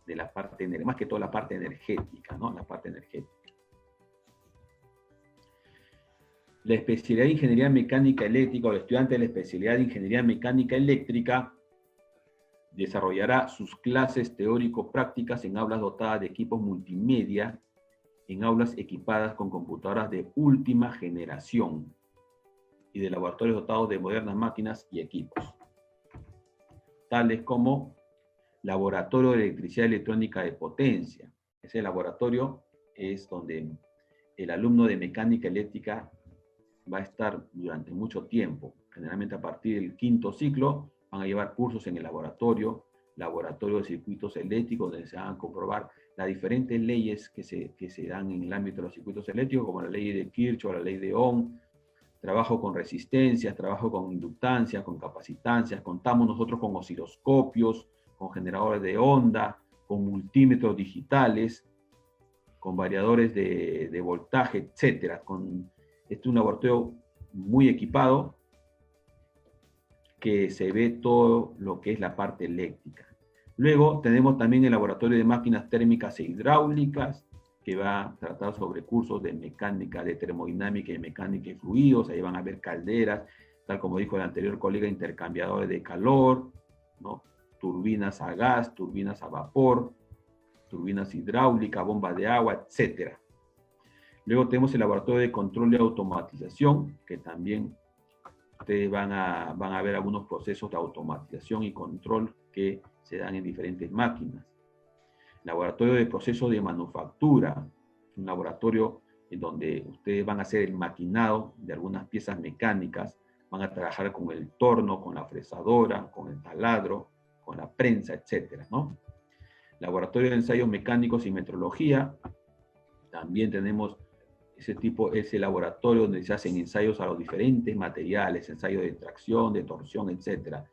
de la parte, más que todo la parte energética, ¿no? La parte energética. La especialidad de Ingeniería Mecánica Eléctrica, o el estudiante de la especialidad de Ingeniería Mecánica Eléctrica, desarrollará sus clases teórico-prácticas en aulas dotadas de equipos multimedia, en aulas equipadas con computadoras de última generación y de laboratorios dotados de modernas máquinas y equipos, tales como Laboratorio de Electricidad Electrónica de Potencia. Ese laboratorio es donde el alumno de mecánica eléctrica va a estar durante mucho tiempo. Generalmente a partir del quinto ciclo van a llevar cursos en el laboratorio de circuitos eléctricos, donde se van a comprobar las diferentes leyes que se dan en el ámbito de los circuitos eléctricos, como la ley de Kirchhoff, la ley de Ohm, trabajo con resistencias, trabajo con inductancias, con capacitancias. Contamos nosotros con osciloscopios, con generadores de onda, con multímetros digitales, con variadores de voltaje, etc. Este es un laboratorio muy equipado que se ve todo lo que es la parte eléctrica. Luego tenemos también el laboratorio de máquinas térmicas e hidráulicas, que va a tratar sobre cursos de mecánica, de termodinámica y mecánica y fluidos. Ahí van a ver calderas, tal como dijo el anterior colega, intercambiadores de calor, ¿no? Turbinas a gas, turbinas a vapor, turbinas hidráulicas, bombas de agua, etc. Luego tenemos el laboratorio de control y automatización, que también ustedes van a ver algunos procesos de automatización y control que se dan en diferentes máquinas. Laboratorio de procesos de manufactura, un laboratorio en donde ustedes van a hacer el maquinado de algunas piezas mecánicas, van a trabajar con el torno, con la fresadora, con el taladro, con la prensa, etcétera, ¿no? Laboratorio de ensayos mecánicos y metrología, también tenemos ese laboratorio donde se hacen ensayos a los diferentes materiales, ensayos de tracción, de torsión, etcétera.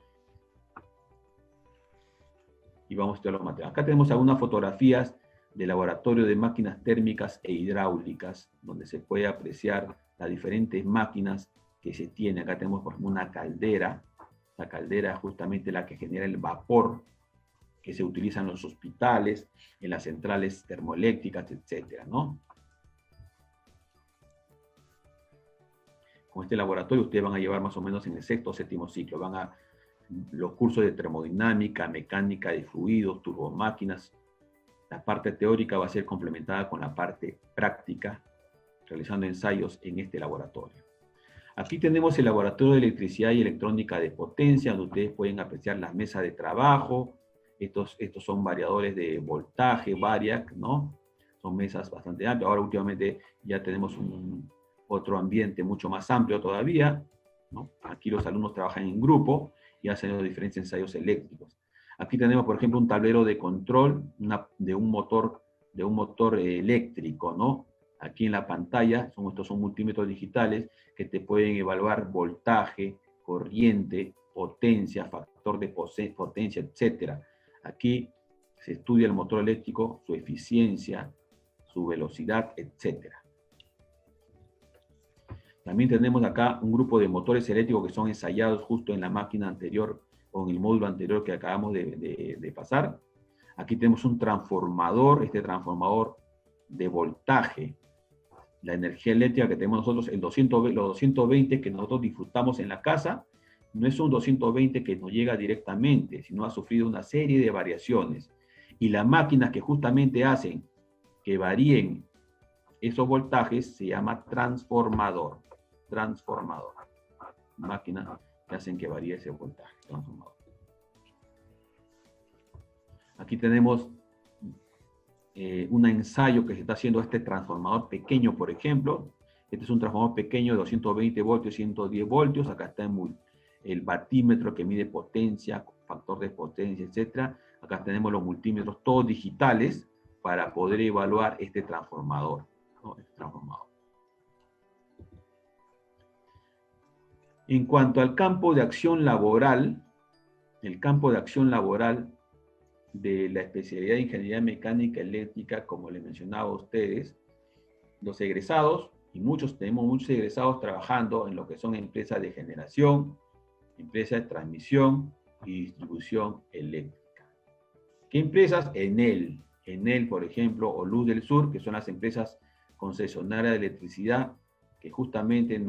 Y vamos a estudiar los materiales. Acá tenemos algunas fotografías del laboratorio de máquinas térmicas e hidráulicas, donde se puede apreciar las diferentes máquinas que se tienen. Acá tenemos, por ejemplo, una caldera. La caldera es justamente la que genera el vapor que se utiliza en los hospitales, en las centrales termoeléctricas, etcétera, ¿no? Con este laboratorio ustedes van a llevar más o menos en el sexto o séptimo ciclo. Los cursos de termodinámica, mecánica de fluidos, turbomáquinas. La parte teórica va a ser complementada con la parte práctica, realizando ensayos en este laboratorio. Aquí tenemos el laboratorio de electricidad y electrónica de potencia, donde ustedes pueden apreciar las mesas de trabajo. Estos son variadores de voltaje, variac, ¿no? Son mesas bastante amplias. Ahora últimamente ya tenemos otro ambiente mucho más amplio todavía. ¿no? Aquí los alumnos trabajan en grupo y hacen los diferentes ensayos eléctricos. Aquí tenemos, por ejemplo, un tablero de control de un motor eléctrico, ¿no? Aquí en la pantalla, estos son multímetros digitales que te pueden evaluar voltaje, corriente, potencia, factor de potencia, etc. Aquí se estudia el motor eléctrico, su eficiencia, su velocidad, etc. También tenemos acá un grupo de motores eléctricos que son ensayados justo en la máquina anterior o en el módulo anterior que acabamos de pasar. Aquí tenemos un transformador, este transformador de voltaje. La energía eléctrica que tenemos nosotros, los 220 que nosotros disfrutamos en la casa, no es un 220 que nos llega directamente, sino ha sufrido una serie de variaciones. Y las máquinas que justamente hacen que varíen esos voltajes se llama transformador. Transformador. Máquinas que hacen que varíe ese voltaje. Transformador. Aquí tenemos un ensayo que se está haciendo este transformador pequeño, por ejemplo. Este es un transformador pequeño de 220 voltios, 110 voltios. Acá está el batímetro que mide potencia, factor de potencia, etc. Acá tenemos los multímetros, todos digitales, para poder evaluar este transformador, ¿no? Este transformador. En cuanto al campo de acción laboral, el campo de acción laboral de la especialidad de Ingeniería Mecánica Eléctrica, como les mencionaba a ustedes, los egresados, y tenemos muchos egresados trabajando en lo que son empresas de generación, empresas de transmisión y distribución eléctrica. ¿Qué empresas? Enel, por ejemplo, o Luz del Sur, que son las empresas concesionarias de electricidad, que justamente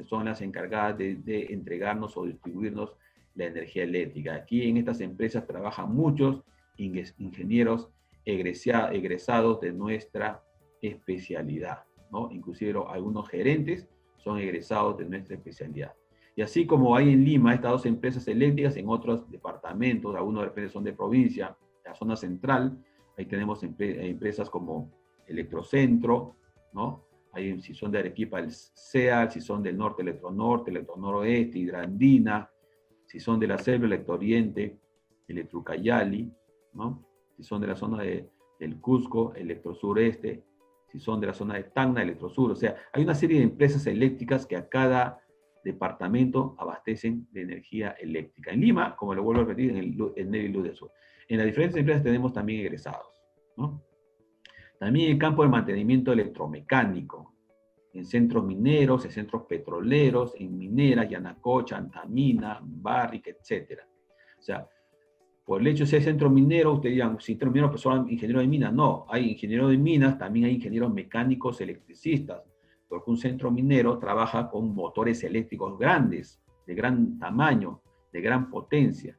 son las encargadas de entregarnos o distribuirnos la energía eléctrica. Aquí en estas empresas trabajan muchos ingenieros egresados de nuestra especialidad, ¿no? Inclusive algunos gerentes son egresados de nuestra especialidad. Y así como hay en Lima estas dos empresas eléctricas, en otros departamentos, algunos de repente son de provincia, la zona central, ahí tenemos empresas como Electrocentro, ¿no? Ahí, si son de Arequipa, el CEA, si son del norte, Electronoroeste, Hidrandina, si son de la selva, Electrooriente, Electrucayali, ¿no? Si son de la zona del Cusco, Electrosureste, si son de la zona de Tacna, Electrosur. O sea, hay una serie de empresas eléctricas que a cada departamento abastecen de energía eléctrica. En Lima, como lo vuelvo a repetir, en el Luz del Sur. En las diferentes empresas tenemos también egresados, ¿no? También el campo de mantenimiento electromecánico, en centros mineros, en centros petroleros, en mineras, Yanacocha, Antamina, Barrick, etc. O sea, por el hecho de ser centro minero, ustedes dirán, centro minero, pues son ingenieros de minas. No, hay ingenieros de minas, también hay ingenieros mecánicos electricistas, porque un centro minero trabaja con motores eléctricos grandes, de gran tamaño, de gran potencia,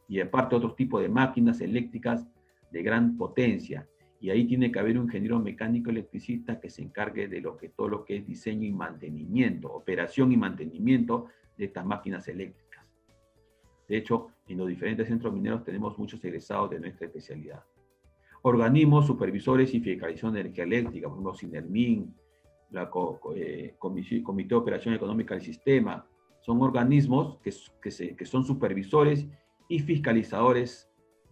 y aparte otro tipo de máquinas eléctricas de gran potencia. Y ahí tiene que haber un ingeniero mecánico electricista que se encargue de todo lo que es diseño y mantenimiento, operación y mantenimiento de estas máquinas eléctricas. De hecho, en los diferentes centros mineros tenemos muchos egresados de nuestra especialidad. Organismos supervisores y fiscalización de energía eléctrica, por ejemplo, Sinermin, la Comité de Operación Económica del Sistema, son organismos que son supervisores y fiscalizadores,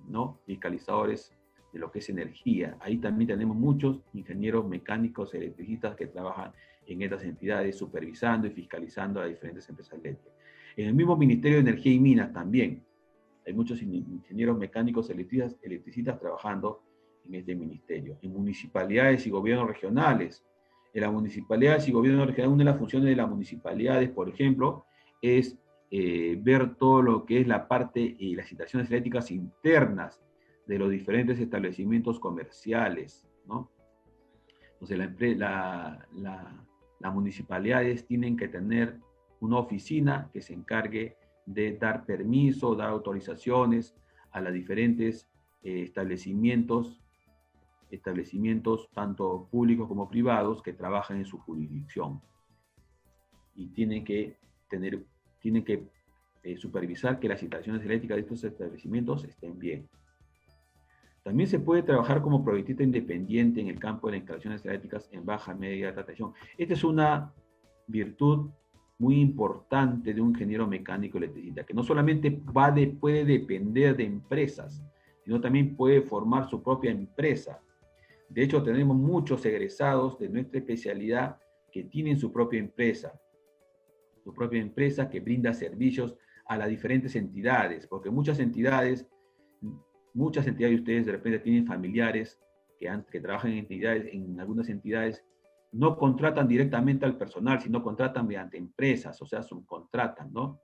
¿no? Fiscalizadores de lo que es energía. Ahí también tenemos muchos ingenieros mecánicos electricistas que trabajan en estas entidades, supervisando y fiscalizando a diferentes empresas eléctricas. En el mismo Ministerio de Energía y Minas también hay muchos ingenieros mecánicos electricistas trabajando en este ministerio. En municipalidades y gobiernos regionales. En las municipalidades y gobiernos regionales, una de las funciones de las municipalidades, por ejemplo, es ver todo lo que es la parte y las instalaciones eléctricas internas de los diferentes establecimientos comerciales, ¿no? Entonces, las municipalidades tienen que tener una oficina que se encargue de dar permiso, dar autorizaciones a los diferentes establecimientos tanto públicos como privados que trabajan en su jurisdicción. Y tienen que supervisar que las instalaciones eléctricas de estos establecimientos estén bien. También se puede trabajar como proyectista independiente en el campo de las instalaciones eléctricas en baja, media y alta tensión. Esta es una virtud muy importante de un ingeniero mecánico electricista, que no solamente puede depender de empresas, sino también puede formar su propia empresa. De hecho, tenemos muchos egresados de nuestra especialidad que tienen su propia empresa que brinda servicios a las diferentes entidades, porque muchas entidades de ustedes de repente tienen familiares que trabajan en algunas entidades, no contratan directamente al personal, sino contratan mediante empresas, o sea, subcontratan, ¿no?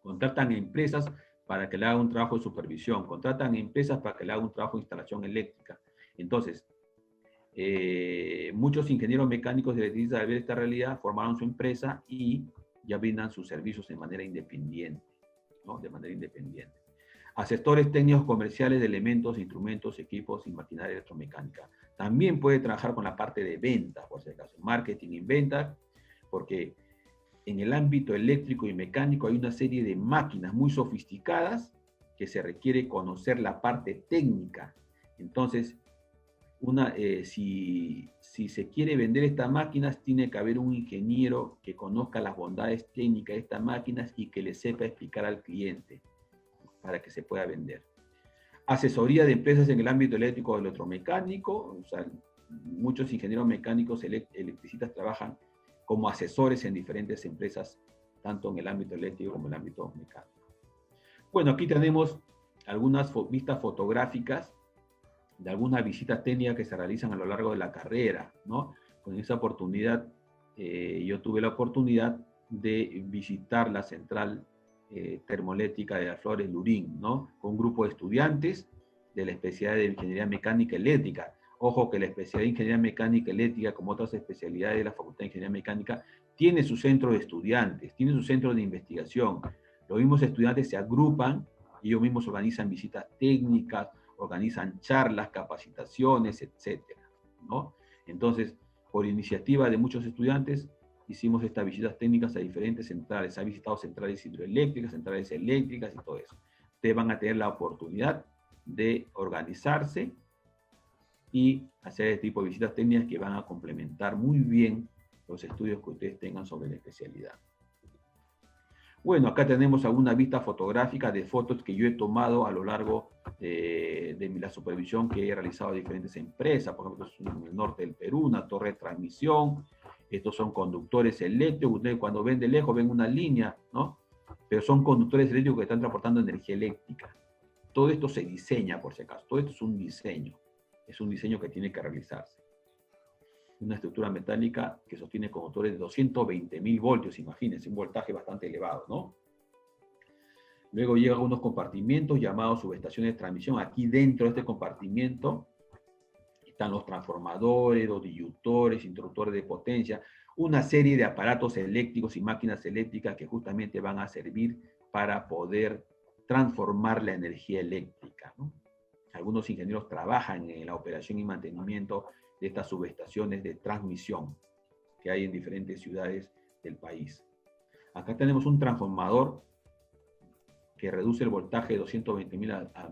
Contratan empresas para que le hagan un trabajo de supervisión, contratan empresas para que le hagan un trabajo de instalación eléctrica. Entonces, muchos ingenieros mecánicos y electricistas, al ver esta realidad, formaron su empresa y ya brindan sus servicios de manera independiente, ¿no? De manera independiente. Asesores técnicos comerciales de elementos, instrumentos, equipos y maquinaria electromecánica. También puede trabajar con la parte de ventas, por si acaso, marketing y ventas, porque en el ámbito eléctrico y mecánico hay una serie de máquinas muy sofisticadas que se requiere conocer la parte técnica. Entonces, si se quiere vender estas máquinas, tiene que haber un ingeniero que conozca las bondades técnicas de estas máquinas y que le sepa explicar al cliente para que se pueda vender. Asesoría de empresas en el ámbito eléctrico o electromecánico. O sea, muchos ingenieros mecánicos electricistas trabajan como asesores en diferentes empresas, tanto en el ámbito eléctrico como en el ámbito mecánico. Bueno, aquí tenemos algunas vistas fotográficas de algunas visitas técnicas que se realizan a lo largo de la carrera, ¿no? Con esa oportunidad, yo tuve la oportunidad de visitar la central termoeléctrica de las Flores Lurín, ¿no? Con un grupo de estudiantes de la especialidad de Ingeniería Mecánica Eléctrica. Ojo que la especialidad de Ingeniería Mecánica Eléctrica, como otras especialidades de la Facultad de Ingeniería Mecánica, tiene su centro de estudiantes, tiene su centro de investigación. Los mismos estudiantes se agrupan y ellos mismos organizan visitas técnicas, organizan charlas, capacitaciones, etcétera, ¿no? Entonces, por iniciativa de muchos estudiantes, hicimos estas visitas técnicas a diferentes centrales. Ha visitado centrales hidroeléctricas, centrales eléctricas y todo eso. Ustedes van a tener la oportunidad de organizarse y hacer este tipo de visitas técnicas que van a complementar muy bien los estudios que ustedes tengan sobre la especialidad. Bueno, acá tenemos alguna vista fotográfica de fotos que yo he tomado a lo largo de la supervisión que he realizado a diferentes empresas. Por ejemplo, en el norte del Perú, una torre de transmisión. Estos son conductores eléctricos. Ustedes cuando ven de lejos ven una línea, ¿no? Pero son conductores eléctricos que están transportando energía eléctrica. Todo esto se diseña, por si acaso. Todo esto es un diseño. Es un diseño que tiene que realizarse. Una estructura metálica que sostiene conductores de 220.000 voltios, imagínense, un voltaje bastante elevado, ¿no? Luego llegan unos compartimientos llamados subestaciones de transmisión. Aquí dentro de este compartimiento están los transformadores, los disyuntores, interruptores de potencia, una serie de aparatos eléctricos y máquinas eléctricas que justamente van a servir para poder transformar la energía eléctrica, ¿no? Algunos ingenieros trabajan en la operación y mantenimiento de estas subestaciones de transmisión que hay en diferentes ciudades del país. Acá tenemos un transformador que reduce el voltaje de 220.000 a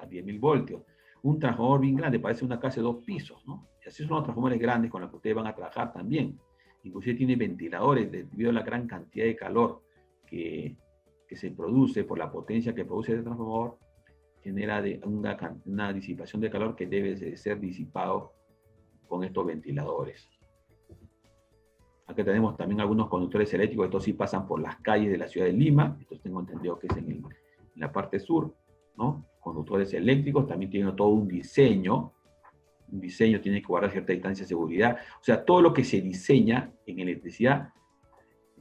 10.000 voltios. Un transformador bien grande, parece una casa de 2 pisos, ¿no? Y así son los transformadores grandes con los que ustedes van a trabajar también. Inclusive tiene ventiladores debido a la gran cantidad de calor que se produce por la potencia que produce el transformador, genera una disipación de calor que debe de ser disipado con estos ventiladores. Aquí tenemos también algunos conductores eléctricos. Estos sí pasan por las calles de la ciudad de Lima. Estos tengo entendido que es en la parte sur, ¿no? Conductores eléctricos también tienen todo un diseño. Un diseño tiene que guardar cierta distancia de seguridad. O sea, todo lo que se diseña en electricidad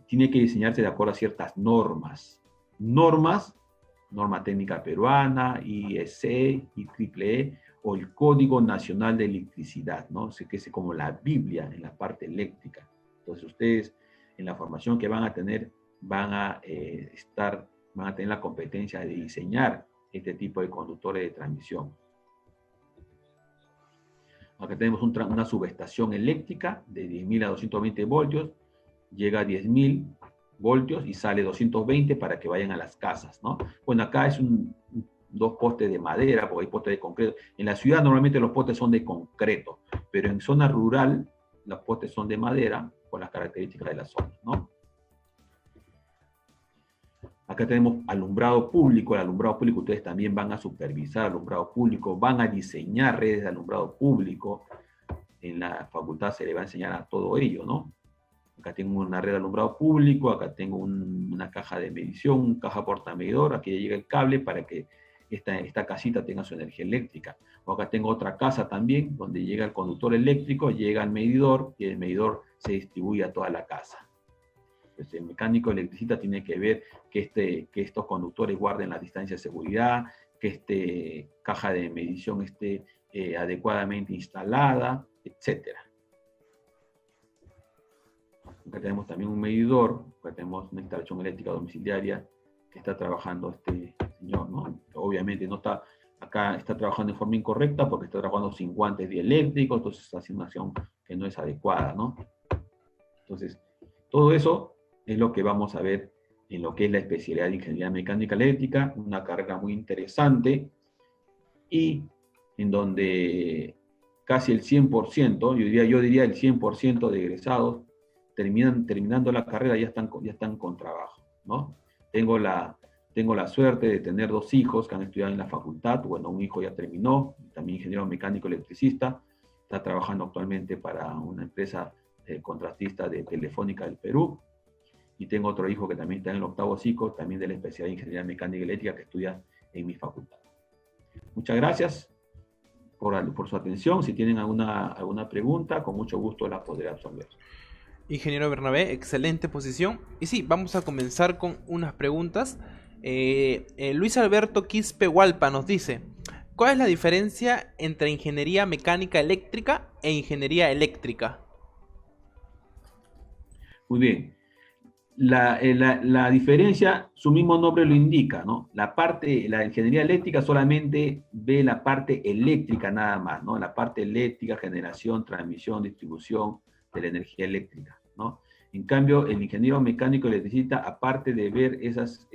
tiene que diseñarse de acuerdo a ciertas normas. Norma técnica peruana, IEC, IEEE, o el Código Nacional de Electricidad, ¿no? Que es como la Biblia en la parte eléctrica. Entonces ustedes en la formación que van a tener van a tener la competencia de diseñar este tipo de conductores de transmisión. Acá tenemos una subestación eléctrica de 10.000 a 220 voltios, llega a 10.000 voltios y sale 220 para que vayan a las casas, ¿no? Bueno, acá es dos postes de madera, porque hay postes de concreto. En la ciudad normalmente los postes son de concreto, pero en zona rural los postes son de madera por las características de la zona, ¿no? Acá tenemos alumbrado público. El alumbrado público, ustedes también van a supervisar alumbrado público, van a diseñar redes de alumbrado público. En la facultad se le va a enseñar a todo ello, ¿no? Acá tengo una red de alumbrado público, acá tengo una caja de medición, un caja portamedidor, aquí llega el cable para que esta casita tenga su energía eléctrica. O acá tengo otra casa también, donde llega el conductor eléctrico, llega el medidor, y el medidor se distribuye a toda la casa. Entonces, el mecánico electricista tiene que ver que estos conductores guarden la distancia de seguridad, que esta caja de medición esté adecuadamente instalada, etc. Acá tenemos también un medidor, acá tenemos una instalación eléctrica domiciliaria que está trabajando este señor, ¿no? Obviamente no está, acá está trabajando de forma incorrecta porque está trabajando sin guantes dieléctricos, entonces está haciendo una acción que no es adecuada, ¿no? Entonces, todo eso es lo que vamos a ver en lo que es la especialidad de Ingeniería Mecánica Eléctrica, una carrera muy interesante y en donde casi el 100%, yo diría el 100% de egresados terminando la carrera ya están con trabajo, ¿no? Tengo la suerte de tener 2 hijos que han estudiado en la facultad. Bueno, un hijo ya terminó, también ingeniero mecánico electricista, está trabajando actualmente para una empresa contratista de Telefónica del Perú, y tengo otro hijo que también está en el 8º ciclo, también de la especialidad de Ingeniería Mecánica Eléctrica, que estudia en mi facultad. Muchas gracias por su atención. Si tienen alguna pregunta, con mucho gusto la podré absorber. Ingeniero Bernabé, excelente posición. Y sí, vamos a comenzar con unas preguntas. Luis Alberto Quispe Hualpa nos dice: ¿cuál es la diferencia entre ingeniería mecánica eléctrica e ingeniería eléctrica? Muy bien. La diferencia, su mismo nombre lo indica, ¿no? La ingeniería eléctrica solamente ve la parte eléctrica nada más, ¿no? La parte eléctrica, generación, transmisión, distribución de la energía eléctrica, ¿no? En cambio, el ingeniero mecánico electricista, aparte de ver esas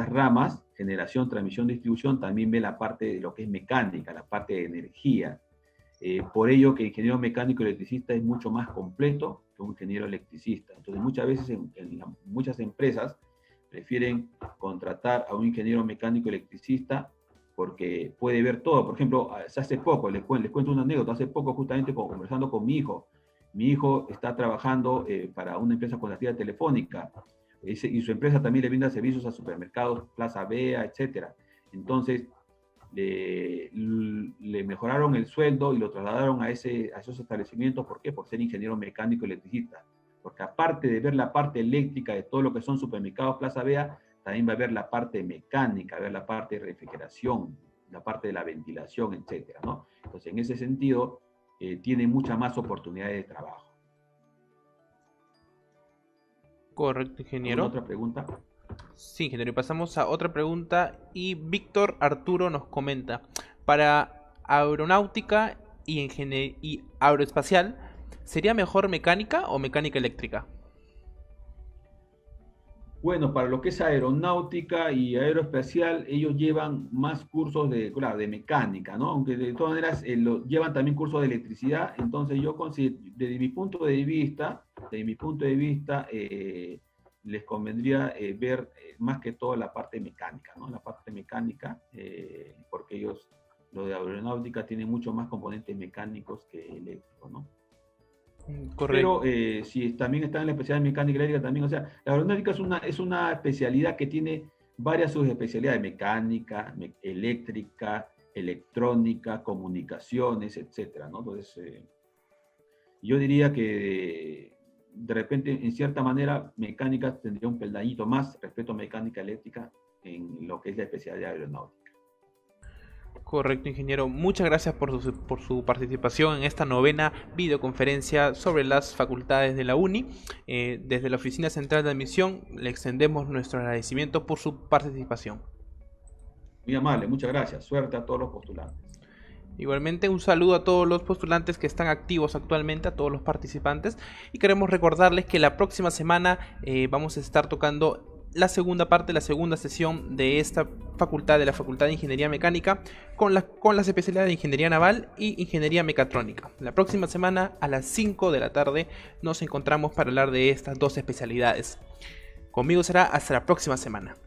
ramas, generación, transmisión, distribución, también ve la parte de lo que es mecánica, la parte de energía. Por ello que el ingeniero mecánico electricista es mucho más completo que un ingeniero electricista. Entonces, muchas veces muchas empresas prefieren contratar a un ingeniero mecánico electricista porque puede ver todo. Por ejemplo, hace poco, les cuento una anécdota, hace poco justamente conversando con mi hijo está trabajando para una empresa contratista telefónica, y su empresa también le brinda servicios a supermercados, Plaza Vea, etc. Entonces, le mejoraron el sueldo y lo trasladaron a esos establecimientos. ¿Por qué? Por ser ingeniero mecánico electricista. Porque aparte de ver la parte eléctrica de todo lo que son supermercados Plaza Vea, también va a ver la parte mecánica, va a ver la parte de refrigeración, la parte de la ventilación, etcétera, ¿no? Entonces, en ese sentido, tiene muchas más oportunidades de trabajo. Correcto, ingeniero. ¿Alguna otra pregunta? Sí, ingeniero, pasamos a otra pregunta y Víctor Arturo nos comenta: para aeronáutica y aeroespacial, ¿sería mejor mecánica o mecánica eléctrica? Bueno, para lo que es aeronáutica y aeroespacial, ellos llevan más cursos de mecánica, ¿no? Aunque de todas maneras llevan también cursos de electricidad. Entonces yo considero, desde mi punto de vista, les convendría ver más que todo la parte mecánica, ¿no? La parte mecánica, porque lo de aeronáutica tiene mucho más componentes mecánicos que eléctricos, ¿no? Correcto. Pero si también está en la especialidad de mecánica eléctrica, también, o sea, la aeronáutica es una especialidad que tiene varias subespecialidades: mecánica, eléctrica, electrónica, comunicaciones, etcétera, ¿no? Entonces, yo diría que de repente, en cierta manera, mecánica tendría un peldañito más respecto a mecánica eléctrica en lo que es la especialidad de aeronáutica. Correcto, ingeniero. Muchas gracias por su participación en esta 9ª videoconferencia sobre las facultades de la UNI. Desde la Oficina Central de Admisión le extendemos nuestro agradecimiento por su participación. Muy amable, muchas gracias. Suerte a todos los postulantes. Igualmente, un saludo a todos los postulantes que están activos actualmente, a todos los participantes, y queremos recordarles que la próxima semana vamos a estar tocando la segunda parte, la segunda sesión de esta facultad, de la Facultad de Ingeniería Mecánica, con las especialidades de Ingeniería Naval y Ingeniería Mecatrónica. La próxima semana a las 5 de la tarde nos encontramos para hablar de estas 2 especialidades. Conmigo será hasta la próxima semana.